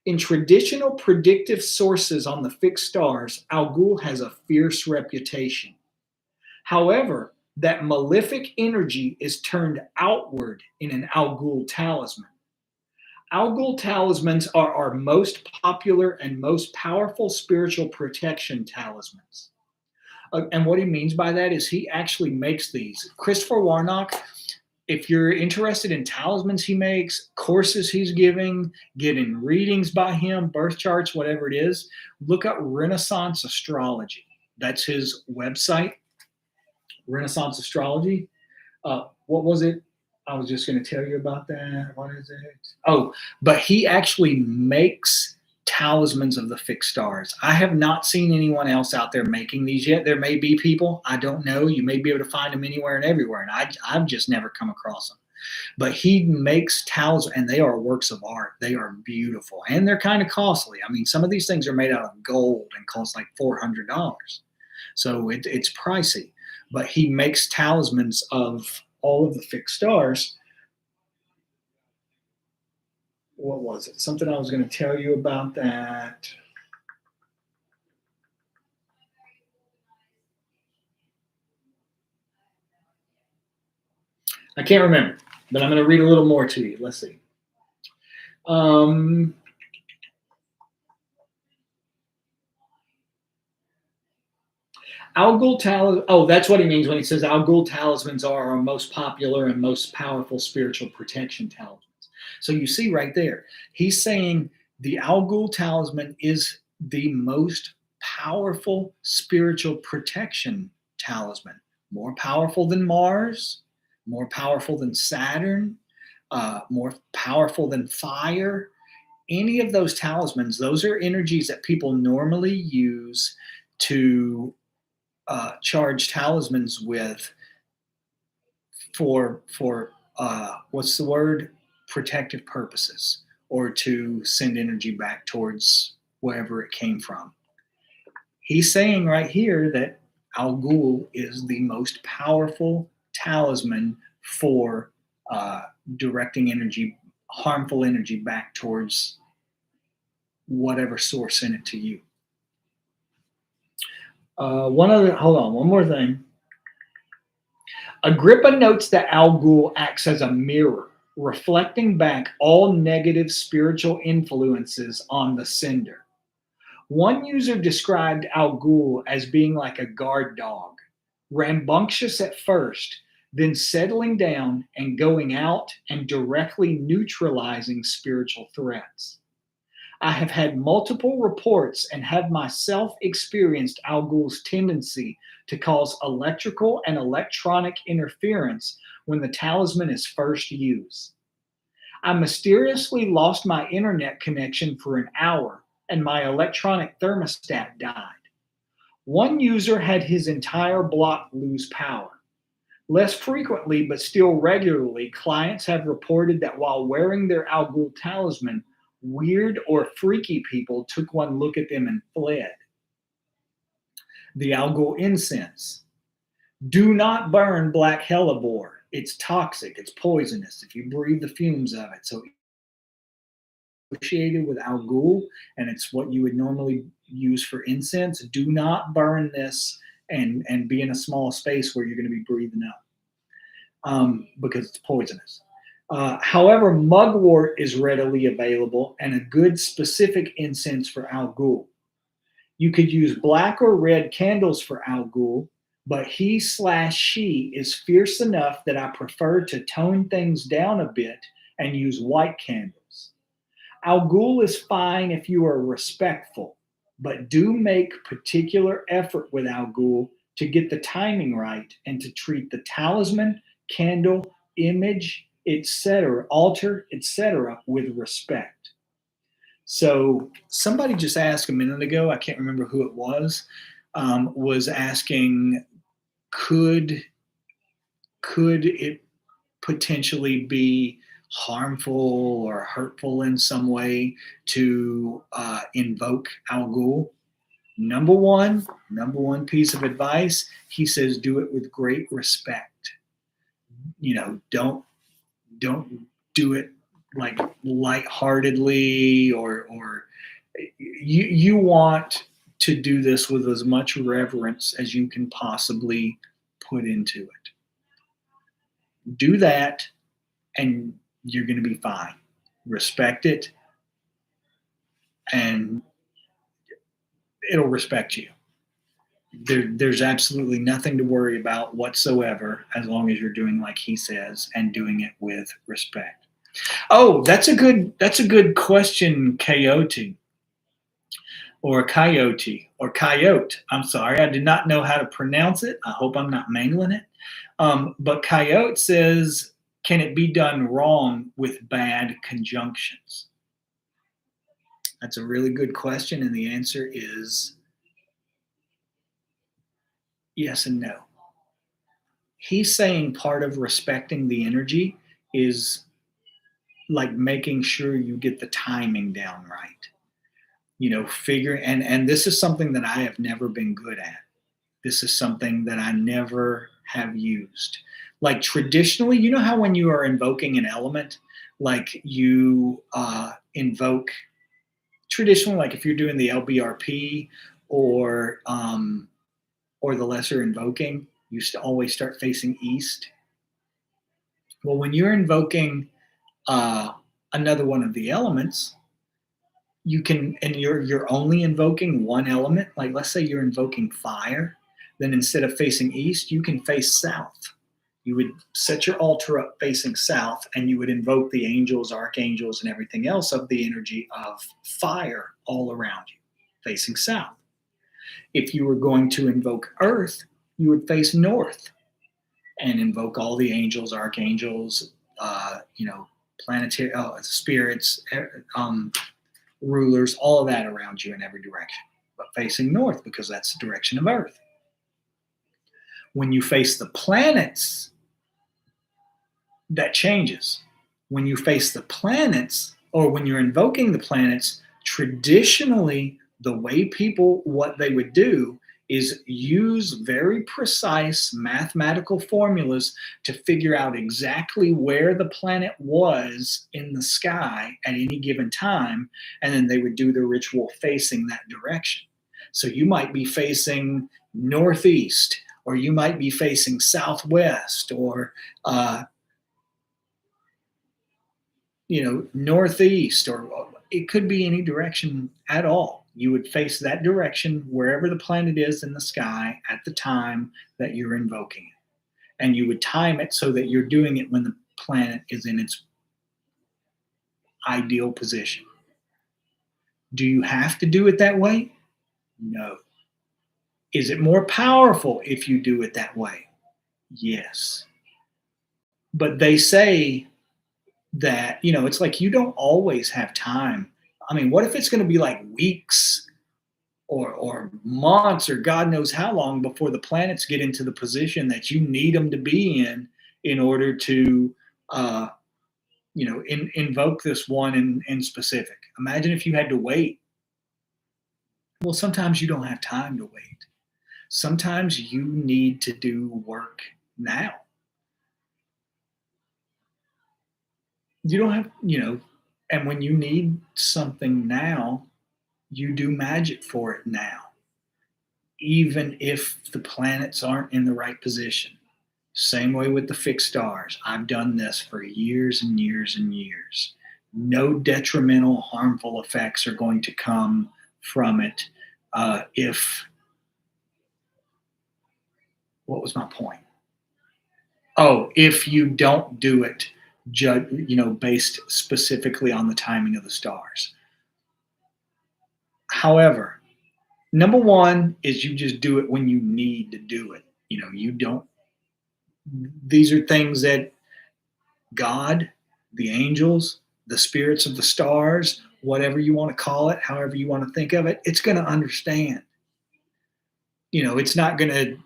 Speaker 1: In traditional predictive sources on the fixed stars, Al Ghul has a fierce reputation. However, that malefic energy is turned outward in an Al Ghul talisman. Al Ghul talismans are our most popular and most powerful spiritual protection talismans. And what he means by that is he actually makes these. Christopher Warnock if you're interested in talismans he makes, courses he's giving, getting readings by him, birth charts, whatever it is, look up Renaissance Astrology. That's his website, Renaissance Astrology. What was it? I was just going to tell you about that. What is it? Oh, but he actually makes talismans of the fixed stars. I have not seen anyone else out there making these yet. There may be people. I don't know. You may be able to find them anywhere and everywhere, and I've just never come across them. But he makes talismans, and they are works of art. They are beautiful, and they're kind of costly. I mean, some of these things are made out of gold and cost like $400. So it's pricey. But he makes talismans of all of the fixed stars. What was it? Something I was going to tell you about that. I can't remember, but I'm going to read a little more to you. Let's see. Um, Al talisman. Oh, that's what he means when he says Al talismans are our most popular and most powerful spiritual protection talismans. So you see right there, he's saying the Al talisman is the most powerful spiritual protection talisman, more powerful than Mars, more powerful than Saturn, more powerful than fire. Any of those talismans, those are energies that people normally use to charge talismans with for what's the word, protective purposes, or to send energy back towards wherever it came from. He's saying right here that Al Ghul is the most powerful talisman for directing energy, harmful energy, back towards whatever source sent it to you. One more thing. Agrippa notes that Al Ghul acts as a mirror, reflecting back all negative spiritual influences on the sender. One user described Al Ghul as being like a guard dog, rambunctious at first, then settling down and going out and directly neutralizing spiritual threats. I have had multiple reports and have myself experienced Al Ghul's tendency to cause electrical and electronic interference when the talisman is first used. I mysteriously lost my internet connection for an hour and my electronic thermostat died. One user had his entire block lose power. Less frequently, but still regularly, clients have reported that while wearing their Al Ghul talisman, weird or freaky people took one look at them and fled. The Al Ghul incense. Do not burn black hellebore. It's toxic. It's poisonous if you breathe the fumes of it. So associated with Al Ghul, and it's what you would normally use for incense. Do not burn this and be in a small space where you're going to be breathing up because it's poisonous. However, mugwort is readily available and a good specific incense for Al Ghul. You could use black or red candles for Al Ghul, but he/she is fierce enough that I prefer to tone things down a bit and use white candles. Al Ghul is fine if you are respectful, but do make particular effort with Al Ghul to get the timing right and to treat the talisman, candle, image, etc., altar, etc., with respect. So somebody just asked a minute ago, I can't remember who it was asking, could it potentially be harmful or hurtful in some way to invoke Al Ghul? Number one piece of advice, he says, do it with great respect. Don't do it like lightheartedly, or you want to do this with as much reverence as you can possibly put into it. Do that and you're going to be fine. Respect it and it'll respect you. There's absolutely nothing to worry about whatsoever as long as you're doing like he says and doing it with respect. Oh, that's a good question, Coyote or Coyote or Coyote. I'm sorry, I did not know how to pronounce it. I hope I'm not mangling it. But Coyote says, can it be done wrong with bad conjunctions? That's a really good question, and the answer is yes and no. He's saying part of respecting the energy is like making sure you get the timing down right. Figure and this is something that I have never been good at. This is something that I never have used. Like traditionally, you know how when you are invoking an element, like you invoke traditionally, like if you're doing the LBRP or or the lesser invoking, you always start facing east. Well, when you're invoking uh, another one of the elements, you can, and you're only invoking one element. Like let's say you're invoking fire, then instead of facing east, you can face south. You would set your altar up facing south, and you would invoke the angels, archangels, and everything else of the energy of fire all around you, facing south. If you were going to invoke earth, you would face north and invoke all the angels, archangels, planetary spirits, rulers, all of that around you in every direction, but facing north because that's the direction of Earth. When you face the planets, that changes. When you face the planets, or when you're invoking the planets, traditionally, the way people, what they would do is use very precise mathematical formulas to figure out exactly where the planet was in the sky at any given time, and then they would do the ritual facing that direction. So you might be facing northeast, or you might be facing southwest, or northeast, or it could be any direction at all. You would face that direction wherever the planet is in the sky at the time that you're invoking it. And you would time it so that you're doing it when the planet is in its ideal position. Do you have to do it that way? No. Is it more powerful if you do it that way? Yes. But they say that, it's like you don't always have time. I mean, what if it's going to be like weeks or months or God knows how long before the planets get into the position that you need them to be in order to, invoke this one in specific? Imagine if you had to wait. Well, sometimes you don't have time to wait. Sometimes you need to do work now. You don't have, and when you need something now, you do magic for it now, even if the planets aren't in the right position. Same way with the fixed stars. I've done this for years and years and years. No detrimental, harmful effects are going to come from it. If, what was my point? Oh, if you don't do it, based specifically on the timing of the stars. However, number one is you just do it when you need to do it. You don't, these are things that God, the angels, the spirits of the stars, whatever you want to call it, however you want to think of it, it's going to understand. It's not going to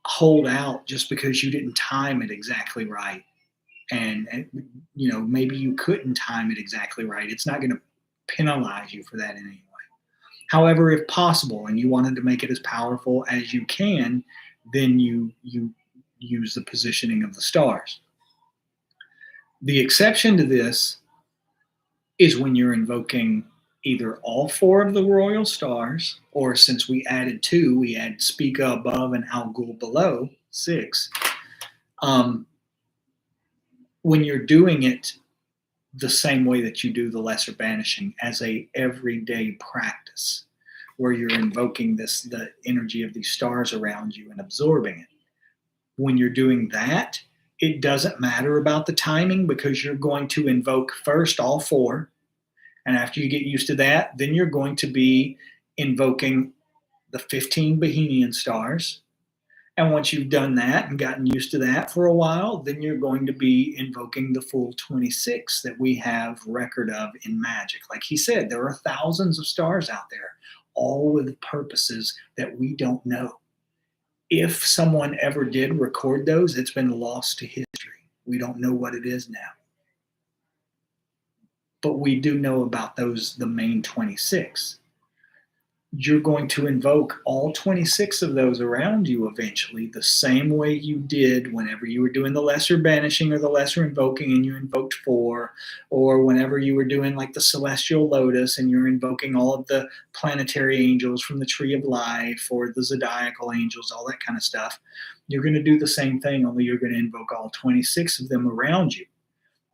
Speaker 1: hold out just because you didn't time it exactly right. And maybe you couldn't time it exactly right. It's not going to penalize you for that in any way. However, if possible, and you wanted to make it as powerful as you can, then you use the positioning of the stars. The exception to this is when you're invoking either all four of the royal stars, or since we added two, we add Spica above and Algol below, 6. When you're doing it the same way that you do the lesser banishing as a everyday practice, where you're invoking the energy of these stars around you and absorbing it. When you're doing that, it doesn't matter about the timing because you're going to invoke first all four. And after you get used to that, then you're going to be invoking the 15 Behenian stars. And once you've done that and gotten used to that for a while, then you're going to be invoking the full 26 that we have record of in magic. Like he said, there are thousands of stars out there, all with purposes that we don't know. If someone ever did record those, it's been lost to history. We don't know what it is now. But we do know about those, the main 26. You're going to invoke all 26 of those around you eventually, the same way you did whenever you were doing the lesser banishing or the lesser invoking and you invoked 4, or whenever you were doing like the celestial lotus and you're invoking all of the planetary angels from the tree of life or the zodiacal angels, all that kind of stuff. You're going to do the same thing, only you're going to invoke all 26 of them around you.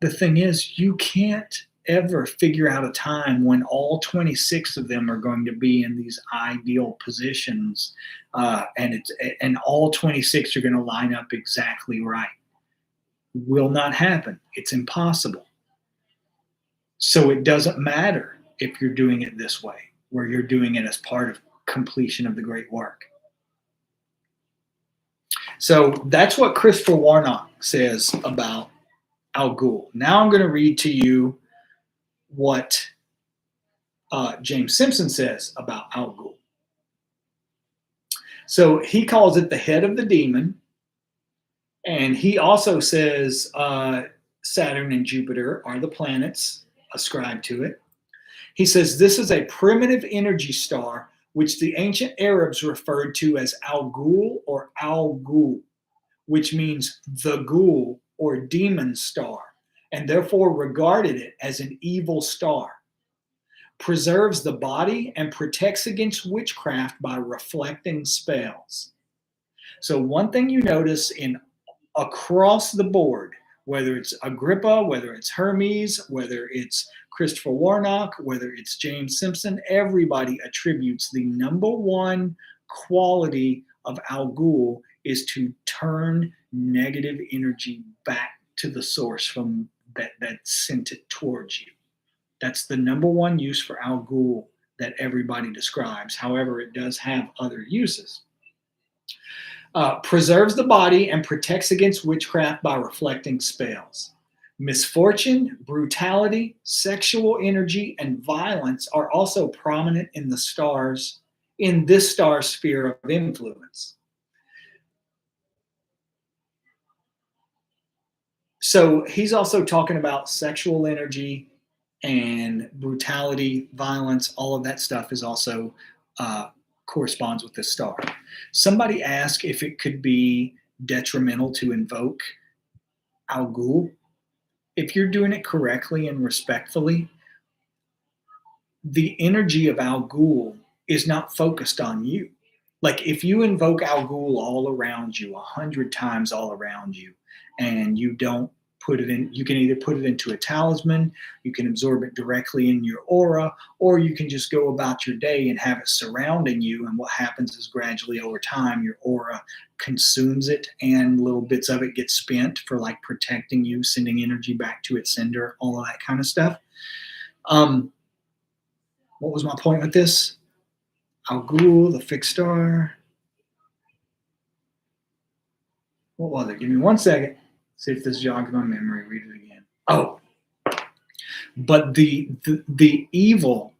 Speaker 1: The thing is, you can't ever figure out a time when all 26 of them are going to be in these ideal positions, and all 26 are going to line up exactly right. Will not happen. It's impossible. So it doesn't matter if you're doing it this way, where you're doing it as part of completion of the great work. So that's what Christopher Warnock says about Al Ghul. Now I'm going to read to you what James Simpson says about Al Ghul. So he calls it the head of the demon, and he also says Saturn and Jupiter are the planets ascribed to it. He says this is a primitive energy star which the ancient Arabs referred to as Al Ghul or Al Ghul, which means the Ghul or demon star, and therefore regarded it as an evil star. Preserves the body and protects against witchcraft by reflecting spells. So one thing you notice in across the board, whether it's Agrippa, whether it's Hermes, whether it's Christopher Warnock, whether it's James Simpson, everybody attributes the number one quality of Al Ghul is to turn negative energy back to the source from that sent it towards you. That's the number one use for Al Ghul that everybody describes. However, it does have other uses. Preserves the body and protects against witchcraft by reflecting spells. Misfortune, brutality, sexual energy, and violence are also prominent in the stars, in this star's sphere of influence. So he's also talking about sexual energy and brutality, violence, all of that stuff is also corresponds with this star. Somebody asked if it could be detrimental to invoke Al Ghul. If you're doing it correctly and respectfully, the energy of Al Ghul is not focused on you. Like if you invoke Al Ghul all around you, 100 times all around you, and you don't put it in, you can either put it into a talisman, you can absorb it directly in your aura, or you can just go about your day and have it surrounding you. And what happens is gradually over time, your aura consumes it and little bits of it get spent for like protecting you, sending energy back to its sender, all of that kind of stuff. What was my point with this? Al Ghul, the fixed star. What was it? Give me 1 second. See if this jogs my memory. Read it again. Oh, but the evil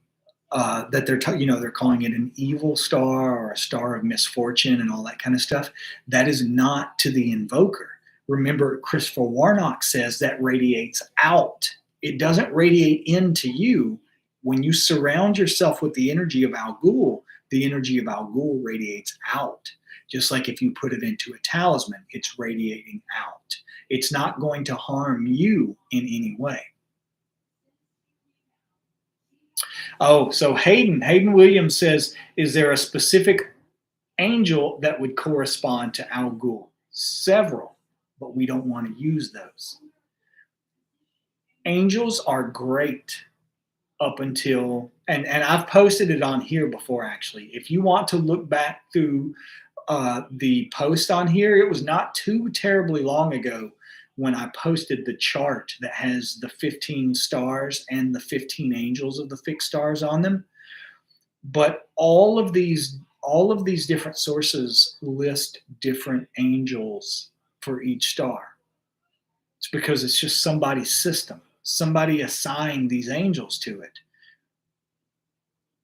Speaker 1: that they're they're calling it an evil star or a star of misfortune and all that kind of stuff. That is not to the invoker. Remember, Christopher Warnock says that radiates out. It doesn't radiate into you. When you surround yourself with the energy of Al Ghul, the energy of Al Ghul radiates out. Just like if you put it into a talisman, it's radiating out. It's not going to harm you in any way. Oh, so Hayden Williams says, is there a specific angel that would correspond to Al Ghul? Several, but we don't want to use those. Angels are great up until, and I've posted it on here before actually. If you want to look back through the post on here, it was not too terribly long ago when I posted the chart that has the 15 stars and the 15 angels of the fixed stars on them. But all of these different sources list different angels for each star. It's because it's just somebody's system. Somebody assigned these angels to it.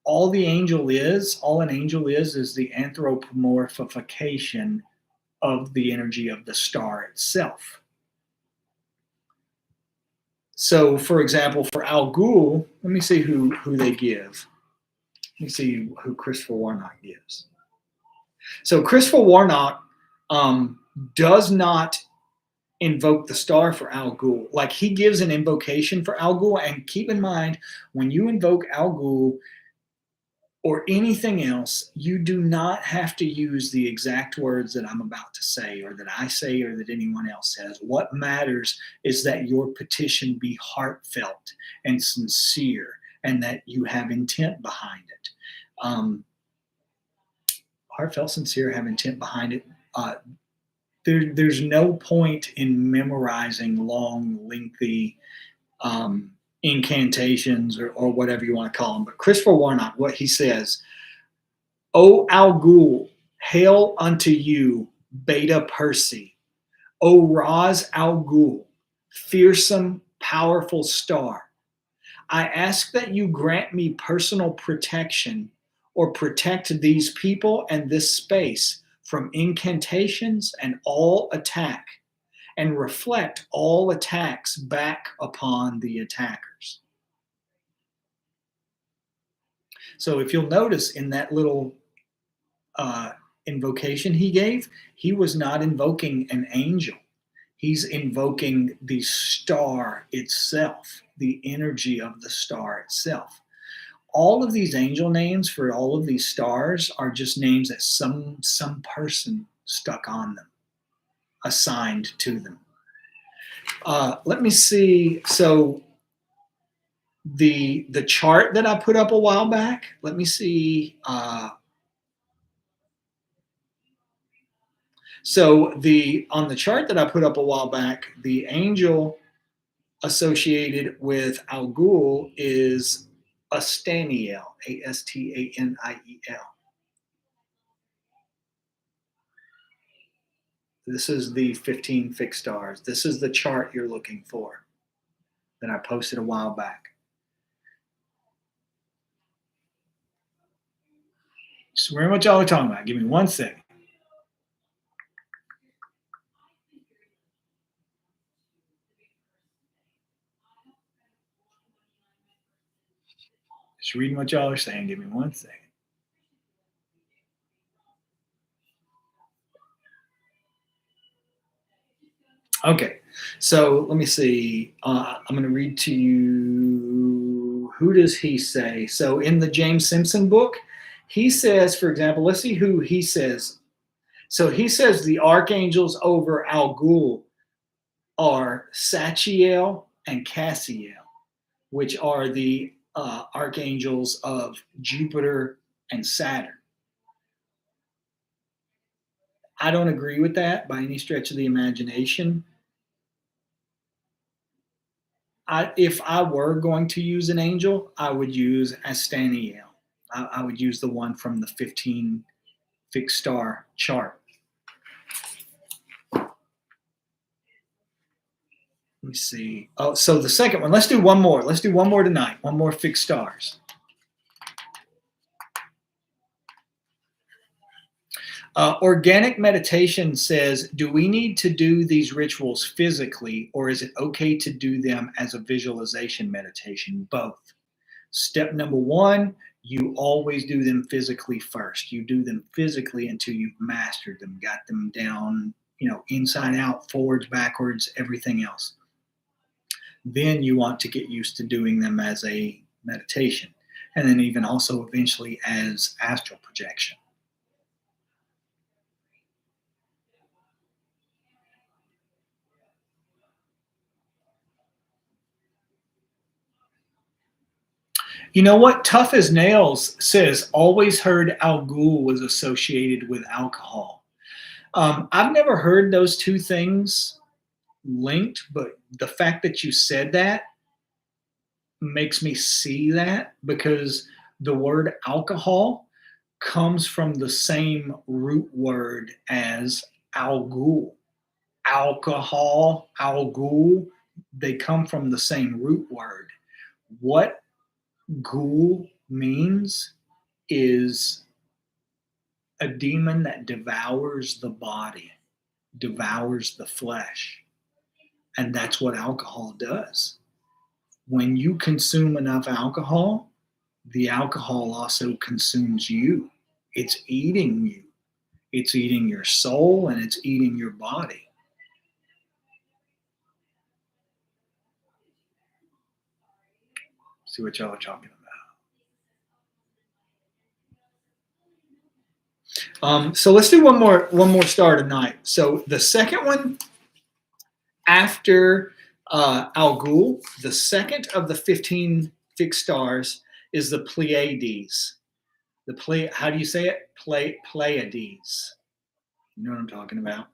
Speaker 1: All an angel is the anthropomorphification of the energy of the star itself. So, for example, for Al Ghul, let me see who they give. Let me see who Christopher Warnock gives. So, Christopher Warnock does not invoke the star for Al Ghul. Like, he gives an invocation for Al Ghul, and keep in mind, when you invoke Al Ghul, or anything else, you do not have to use the exact words that I'm about to say, or that I say, or that anyone else says. What matters is that your petition be heartfelt and sincere, and that you have intent behind it. Heartfelt, sincere, have intent behind it. There's no point in memorizing long, lengthy incantations, or whatever you want to call them. But Christopher Warnock, what he says: O Al Ghul, hail unto you, Beta Persei. O Raz Al Ghul, fearsome, powerful star. I ask that you grant me personal protection, or protect these people and this space from incantations and all attack, and reflect all attacks back upon the attackers. So if you'll notice in that little invocation he gave, he was not invoking an angel. He's invoking the star itself, the energy of the star itself. All of these angel names for all of these stars are just names that some person stuck on them, assigned to them. Let me see. So the chart that I put up a while back. Let me see. So on the chart that I put up a while back, the angel associated with Al Ghul is Astaniel, Astaniel. This is the 15 fixed stars. This is the chart you're looking for that I posted a while back. Just remember what y'all are talking about. Give me 1 second. Just reading what y'all are saying. Give me 1 second. Okay, so let me see. I'm going to read to you. Who does he say? So in the James Simpson book, he says, for example, let's see who he says. So he says the archangels over Al Ghul are Sachiel and Cassiel, which are the archangels of Jupiter and Saturn. I don't agree with that by any stretch of the imagination. If I were going to use an angel, I would use Astaniel. I would use the one from the 15 fixed star chart. Let me see. Oh, so the second one. Let's do one more. Let's do one more tonight. One more fixed stars. Organic meditation says, do we need to do these rituals physically, or is it okay to do them as a visualization meditation? Both. Step number 1, you always do them physically first. You do them physically until you've mastered them, got them down, inside out, forwards, backwards, everything else. Then you want to get used to doing them as a meditation, and then even also eventually as astral projection. You know what? Tough as Nails says, always heard Al Ghul was associated with alcohol. I've never heard those two things linked, but the fact that you said that makes me see that because the word alcohol comes from the same root word as Al Ghul. Alcohol, Al Ghul, they come from the same root word. What ghoul means is a demon that devours the body, devours the flesh. And that's what alcohol does. When you consume enough alcohol, the alcohol also consumes you. It's eating you. It's eating your soul and it's eating your body. See what y'all are talking about. So let's do one more star tonight. So the second one after Al Ghul, the second of the 15 fixed stars is the Pleiades. How do you say it? Pleiades. You know what I'm talking about.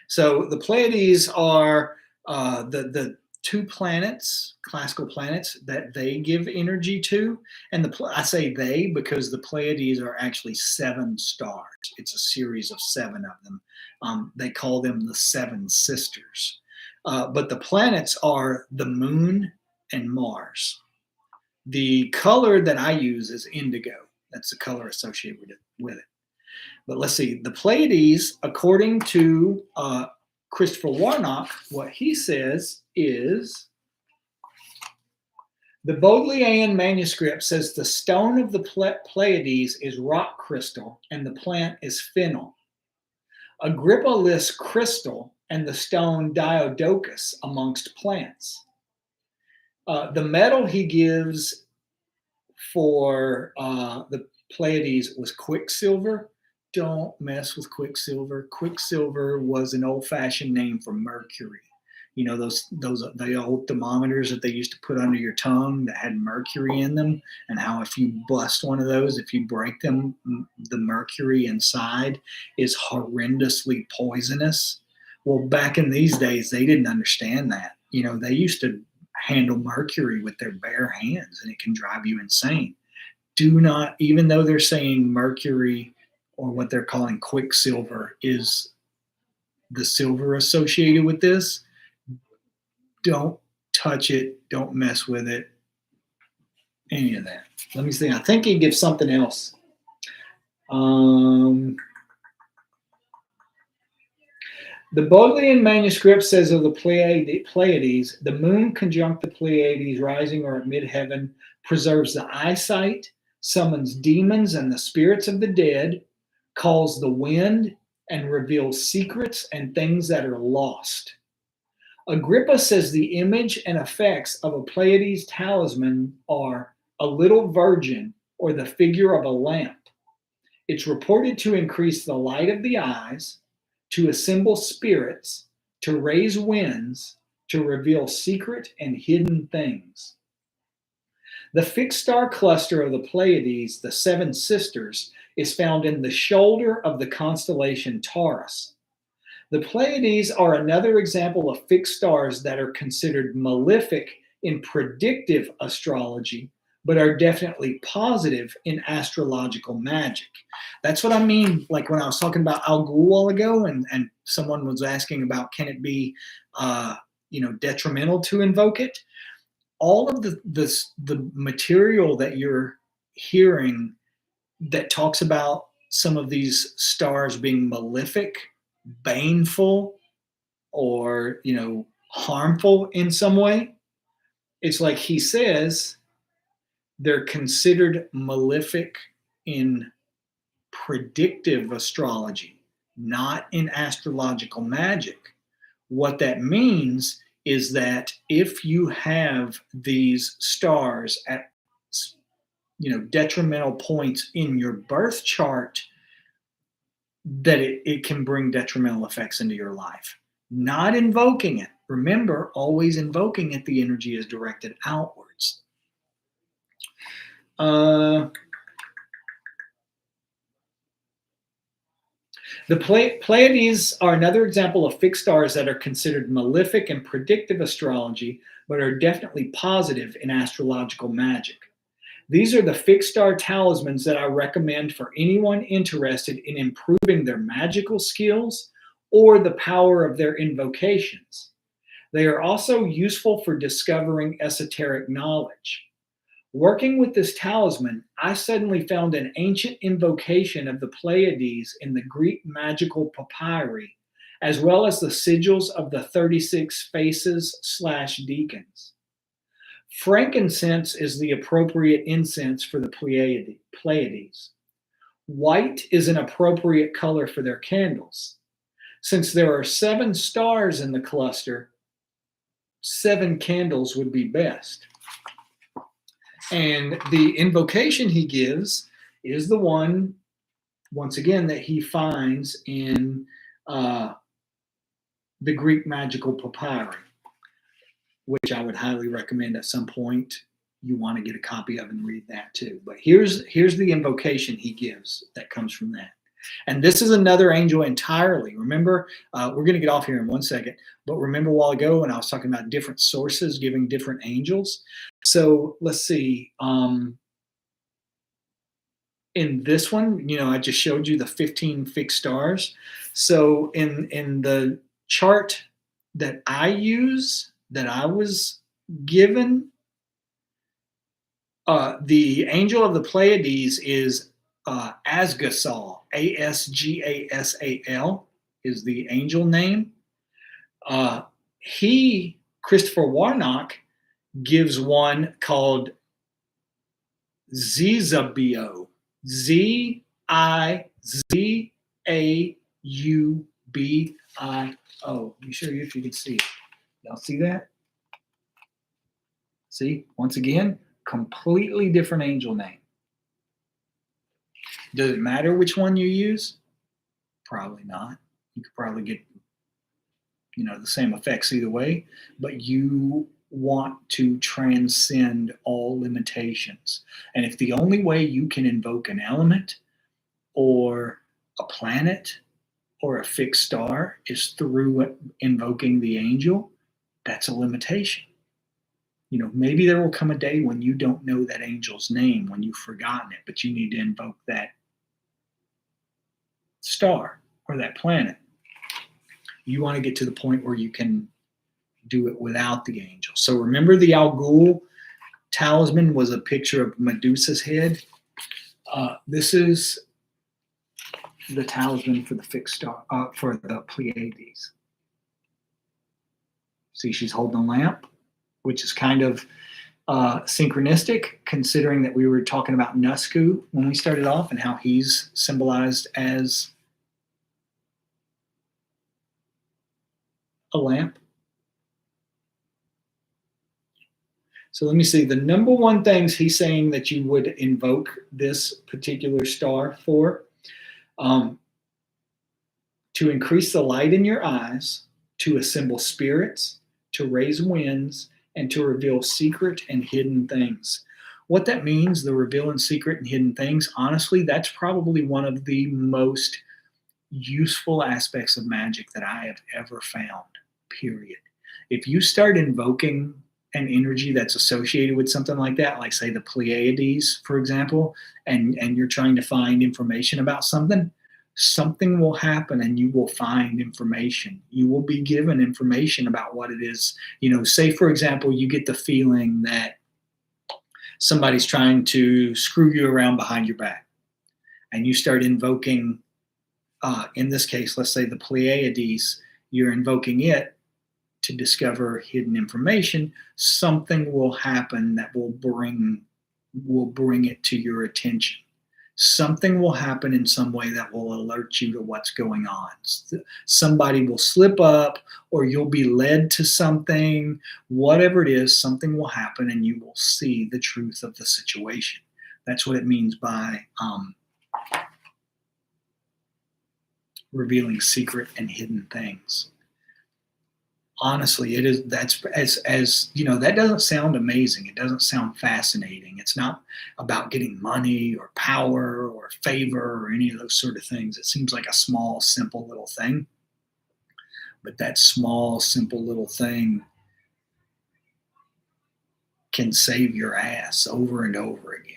Speaker 1: So the Pleiades are the two planets, classical planets that they give energy to, and I say they because the Pleiades are actually 7 stars. It's a series of 7 of them. They call them the 7 sisters. But the planets are the Moon and Mars. The color that I use is indigo. That's the color associated with it. But let's see, the Pleiades, according to Christopher Warnock, what he says is the Bodleian manuscript says the stone of the Pleiades is rock crystal and the plant is fennel. Agrippa lists crystal and the stone diodocus amongst plants. The metal he gives for the Pleiades was quicksilver. Don't mess with quicksilver. Quicksilver was an old-fashioned name for mercury. You know the old thermometers that they used to put under your tongue that had mercury in them, and how if you bust one of those, if you break them, the mercury inside is horrendously poisonous. Well, back in these days, they didn't understand that. They used to handle mercury with their bare hands, and it can drive you insane. Do not, even though they're saying mercury or what they're calling quicksilver is the silver associated with this, don't touch it, don't mess with it, any of that. Let me see. I think he gives something else. The Bodleian manuscript says of the Pleiades, the moon conjunct the Pleiades rising or at mid-heaven preserves the eyesight, summons demons and the spirits of the dead, calls the wind, and reveals secrets and things that are lost. Agrippa says the image and effects of a Pleiades talisman are a little virgin or the figure of a lamp. It's reported to increase the light of the eyes, to assemble spirits, to raise winds, to reveal secret and hidden things. The fixed star cluster of the Pleiades, the 7 sisters, is found in the shoulder of the constellation Taurus. The Pleiades are another example of fixed stars that are considered malefic in predictive astrology, but are definitely positive in astrological magic. That's what I mean. Like when I was talking about Al Ghul a while ago, and someone was asking about can it be, detrimental to invoke it. All of the material that you're hearing that talks about some of these stars being malefic, baneful, or harmful in some way, it's like he says they're considered malefic in predictive astrology, not in astrological magic. What that means is that if you have these stars at detrimental points in your birth chart, that it can bring detrimental effects into your life. Not invoking it. Remember, always invoking it, the energy is directed outwards. Uh, the Pleiades are another example of fixed stars that are considered malefic in predictive astrology, but are definitely positive in astrological magic. These are the fixed star talismans that I recommend for anyone interested in improving their magical skills or the power of their invocations. They are also useful for discovering esoteric knowledge. Working with this talisman, I suddenly found an ancient invocation of the Pleiades in the Greek magical papyri, as well as the sigils of the 36 faces/deacons. Frankincense is the appropriate incense for the Pleiades. White is an appropriate color for their candles. Since there are 7 stars in the cluster, 7 candles would be best. And the invocation he gives is the one, once again, that he finds in the Greek magical papyri, which I would highly recommend at some point you want to get a copy of and read that too. But here's the invocation he gives that comes from that. And this is another angel entirely. Remember, we're going to get off here in 1 second, but remember a while ago when I was talking about different sources giving different angels? So let's see. In this one, I just showed you the 15 fixed stars. So in the chart that I use, that I was given, the angel of the Pleiades is Asgasal. Asgasal is the angel name. Christopher Warnock, gives one called Zizabio. Zizaubio. Let me show you if you can see it. Y'all see that? See, once again, completely different angel name. Does it matter which one you use? Probably not. You could probably get, the same effects either way, but you want to transcend all limitations. And if the only way you can invoke an element or a planet or a fixed star is through invoking the angel, that's a limitation. Maybe there will come a day when you don't know that angel's name, when you've forgotten it, but you need to invoke that star or that planet. You want to get to the point where you can do it without the angel. So remember, the Al Ghul talisman was a picture of Medusa's head. This is the talisman for the fixed star, for the Pleiades. See, she's holding a lamp, which is kind of synchronistic, considering that we were talking about Nusku when we started off and how he's symbolized as a lamp. So let me see. The number one things he's saying that you would invoke this particular star for, to increase the light in your eyes, to assemble spirits, to raise winds, and to reveal secret and hidden things. What that means, the revealing secret and hidden things, honestly, that's probably one of the most useful aspects of magic that I have ever found, period. If you start invoking an energy that's associated with something like that, like say the Pleiades, for example, and you're trying to find information about something will happen and you will find information. You will be given information about what it is. Say, for example, you get the feeling that somebody's trying to screw you around behind your back, and you start invoking, in this case, let's say the Pleiades, you're invoking it to discover hidden information. Something will happen that will bring it to your attention. Something will happen in some way that will alert you to what's going on. Somebody will slip up, or you'll be led to something. Whatever it is, something will happen and you will see the truth of the situation. That's what it means by revealing secret and hidden things. Honestly, it is. That's as you know. That doesn't sound amazing. It doesn't sound fascinating. It's not about getting money or power or favor or any of those sort of things. It seems like a small, simple little thing. But that small, simple little thing can save your ass over and over again.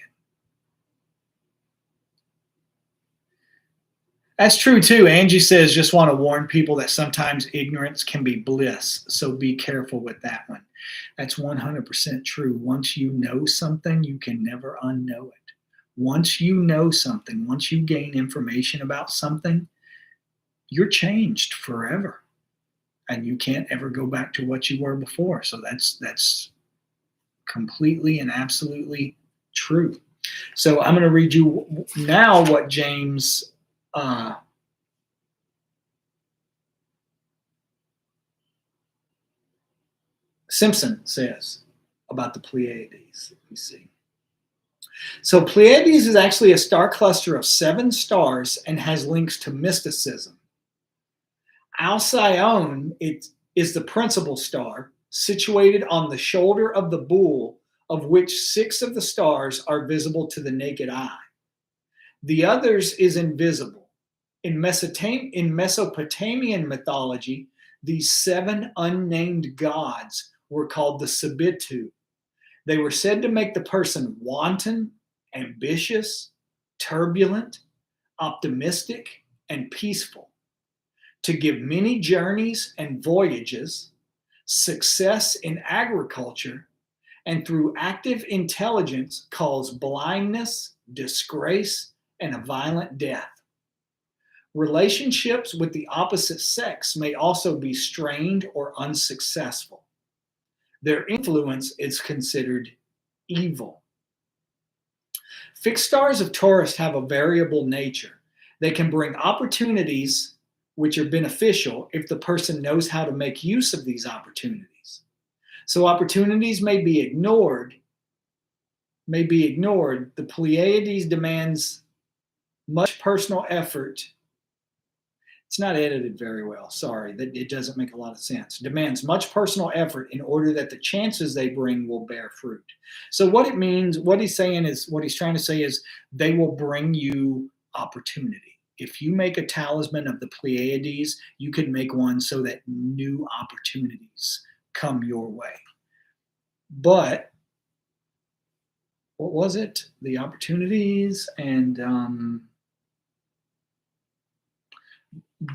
Speaker 1: That's true too. Angie says, just want to warn people that sometimes ignorance can be bliss. So be careful with that one. That's 100% true. Once you know something, you can never unknow it. Once you know something, once you gain information about something, you're changed forever. And you can't ever go back to what you were before. So that's completely and absolutely true. So I'm going to read you now what James Simpson says about the Pleiades. Let me see. So Pleiades is actually a star cluster of 7 stars and has links to mysticism. Alcyone is the principal star, situated on the shoulder of the bull, of which 6 of the stars are visible to the naked eye. The others is invisible. In Mesopotamian mythology, these 7 unnamed gods were called the Sabitu. They were said to make the person wanton, ambitious, turbulent, optimistic, and peaceful, to give many journeys and voyages, success in agriculture, and through active intelligence cause blindness, disgrace, and a violent death. Relationships with the opposite sex may also be strained or unsuccessful. Their influence is considered evil. Fixed stars of Taurus have a variable nature. They can bring opportunities which are beneficial if the person knows how to make use of these opportunities. So opportunities may be ignored. The Pleiades demands much personal effort. It's not edited very well. Sorry, that it doesn't make a lot of sense. Demands much personal effort in order that the chances they bring will bear fruit. So what it means, what he's trying to say is they will bring you opportunity. If you make a talisman of the Pleiades, you can make one so that new opportunities come your way. But what was it? The opportunities and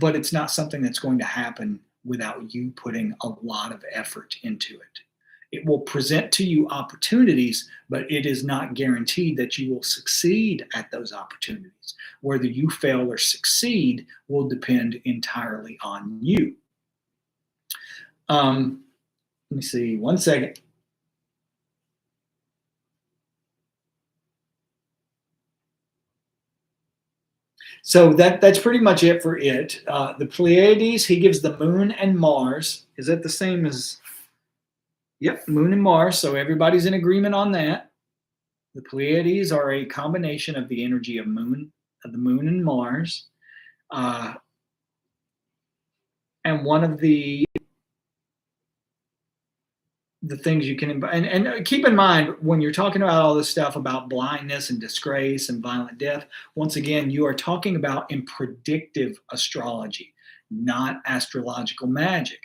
Speaker 1: but it's not something that's going to happen without you putting a lot of effort into it. It will present to you opportunities, but it is not guaranteed that you will succeed at those opportunities. Whether you fail or succeed will depend entirely on you. Let me see, one second. So that's pretty much it for it. The Pleiades, he gives the moon and Mars. Is that the same as? Yep, moon and Mars. So everybody's in agreement on that. The Pleiades are a combination of the energy of the moon and Mars. And one of the things you can, and keep in mind when you're talking about all this stuff about blindness and disgrace and violent death, once again, you are talking about in predictive astrology, not astrological magic.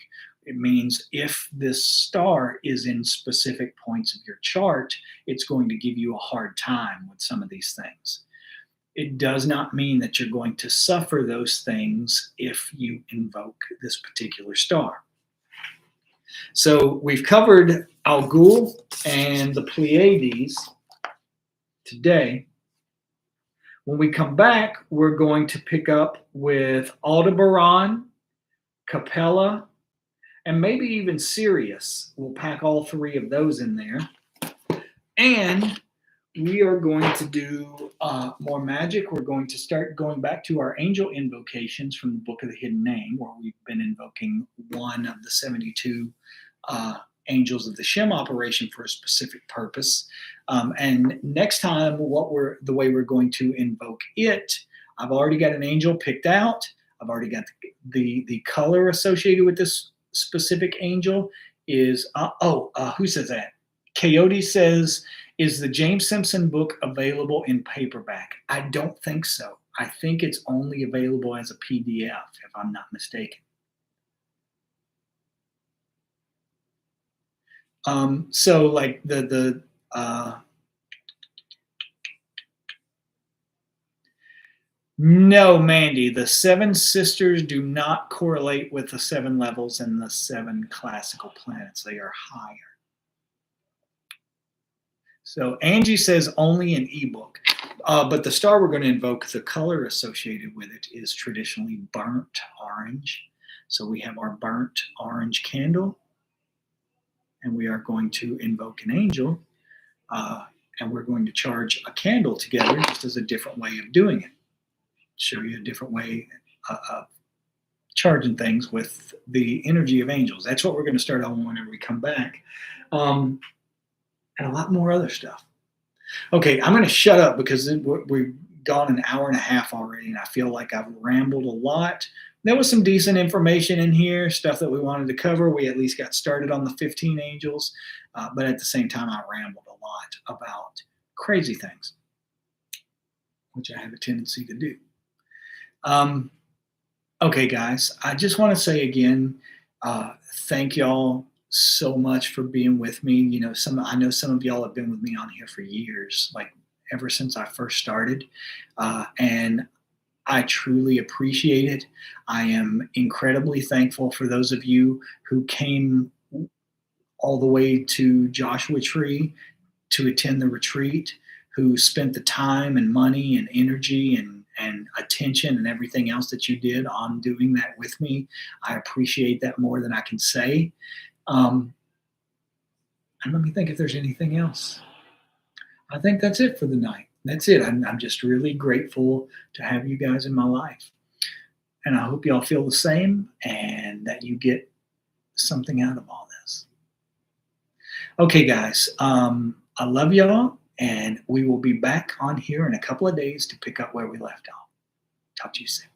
Speaker 1: It means if this star is in specific points of your chart, it's going to give you a hard time with some of these things. It does not mean that you're going to suffer those things if you invoke this particular star. So we've covered Algol and the Pleiades today. When we come back, we're going to pick up with Aldebaran, Capella, and maybe even Sirius. We'll pack all 3 of those in there. And we are going to do more magic. We're going to start going back to our angel invocations from the Book of the Hidden Name, where we've been invoking one of the 72 angels of the Shem operation for a specific purpose. And next time, the way we're going to invoke it, I've already got an angel picked out. I've already got the color associated with this specific angel is who says that? Coyote says, is the James Simpson book available in paperback? I don't think so. I think it's only available as a PDF, if I'm not mistaken. So like no, Mandy, the seven sisters do not correlate with the seven levels and the seven classical planets. They are higher. So Angie says only an ebook. But the star we're going to invoke, the color associated with it is traditionally burnt orange. So we have our burnt orange candle, and we are going to invoke an angel, and we're going to charge a candle together just as a different way of doing it. Show you a different way of charging things with the energy of angels. That's what we're going to start on whenever we come back. And a lot more other stuff. Okay, I'm going to shut up because we've gone an hour and a half already, and I feel like I've rambled a lot. There was some decent information in here, stuff that we wanted to cover. We at least got started on the 15 angels, but at the same time, I rambled a lot about crazy things, which I have a tendency to do. Okay, guys, I just want to say again, thank y'all so much for being with me. You know, I know some of y'all have been with me on here for years, like ever since I first started, and I truly appreciate it. I am incredibly thankful for those of you who came all the way to Joshua Tree to attend the retreat, who spent the time and money and energy and attention and everything else that you did on doing that with me. I appreciate that more than I can say. And let me think if there's anything else. I think that's it for the night. That's it. I'm just really grateful to have you guys in my life. And I hope y'all feel the same and that you get something out of all this. Okay, guys. I love y'all. And we will be back on here in a couple of days to pick up where we left off. Talk to you soon.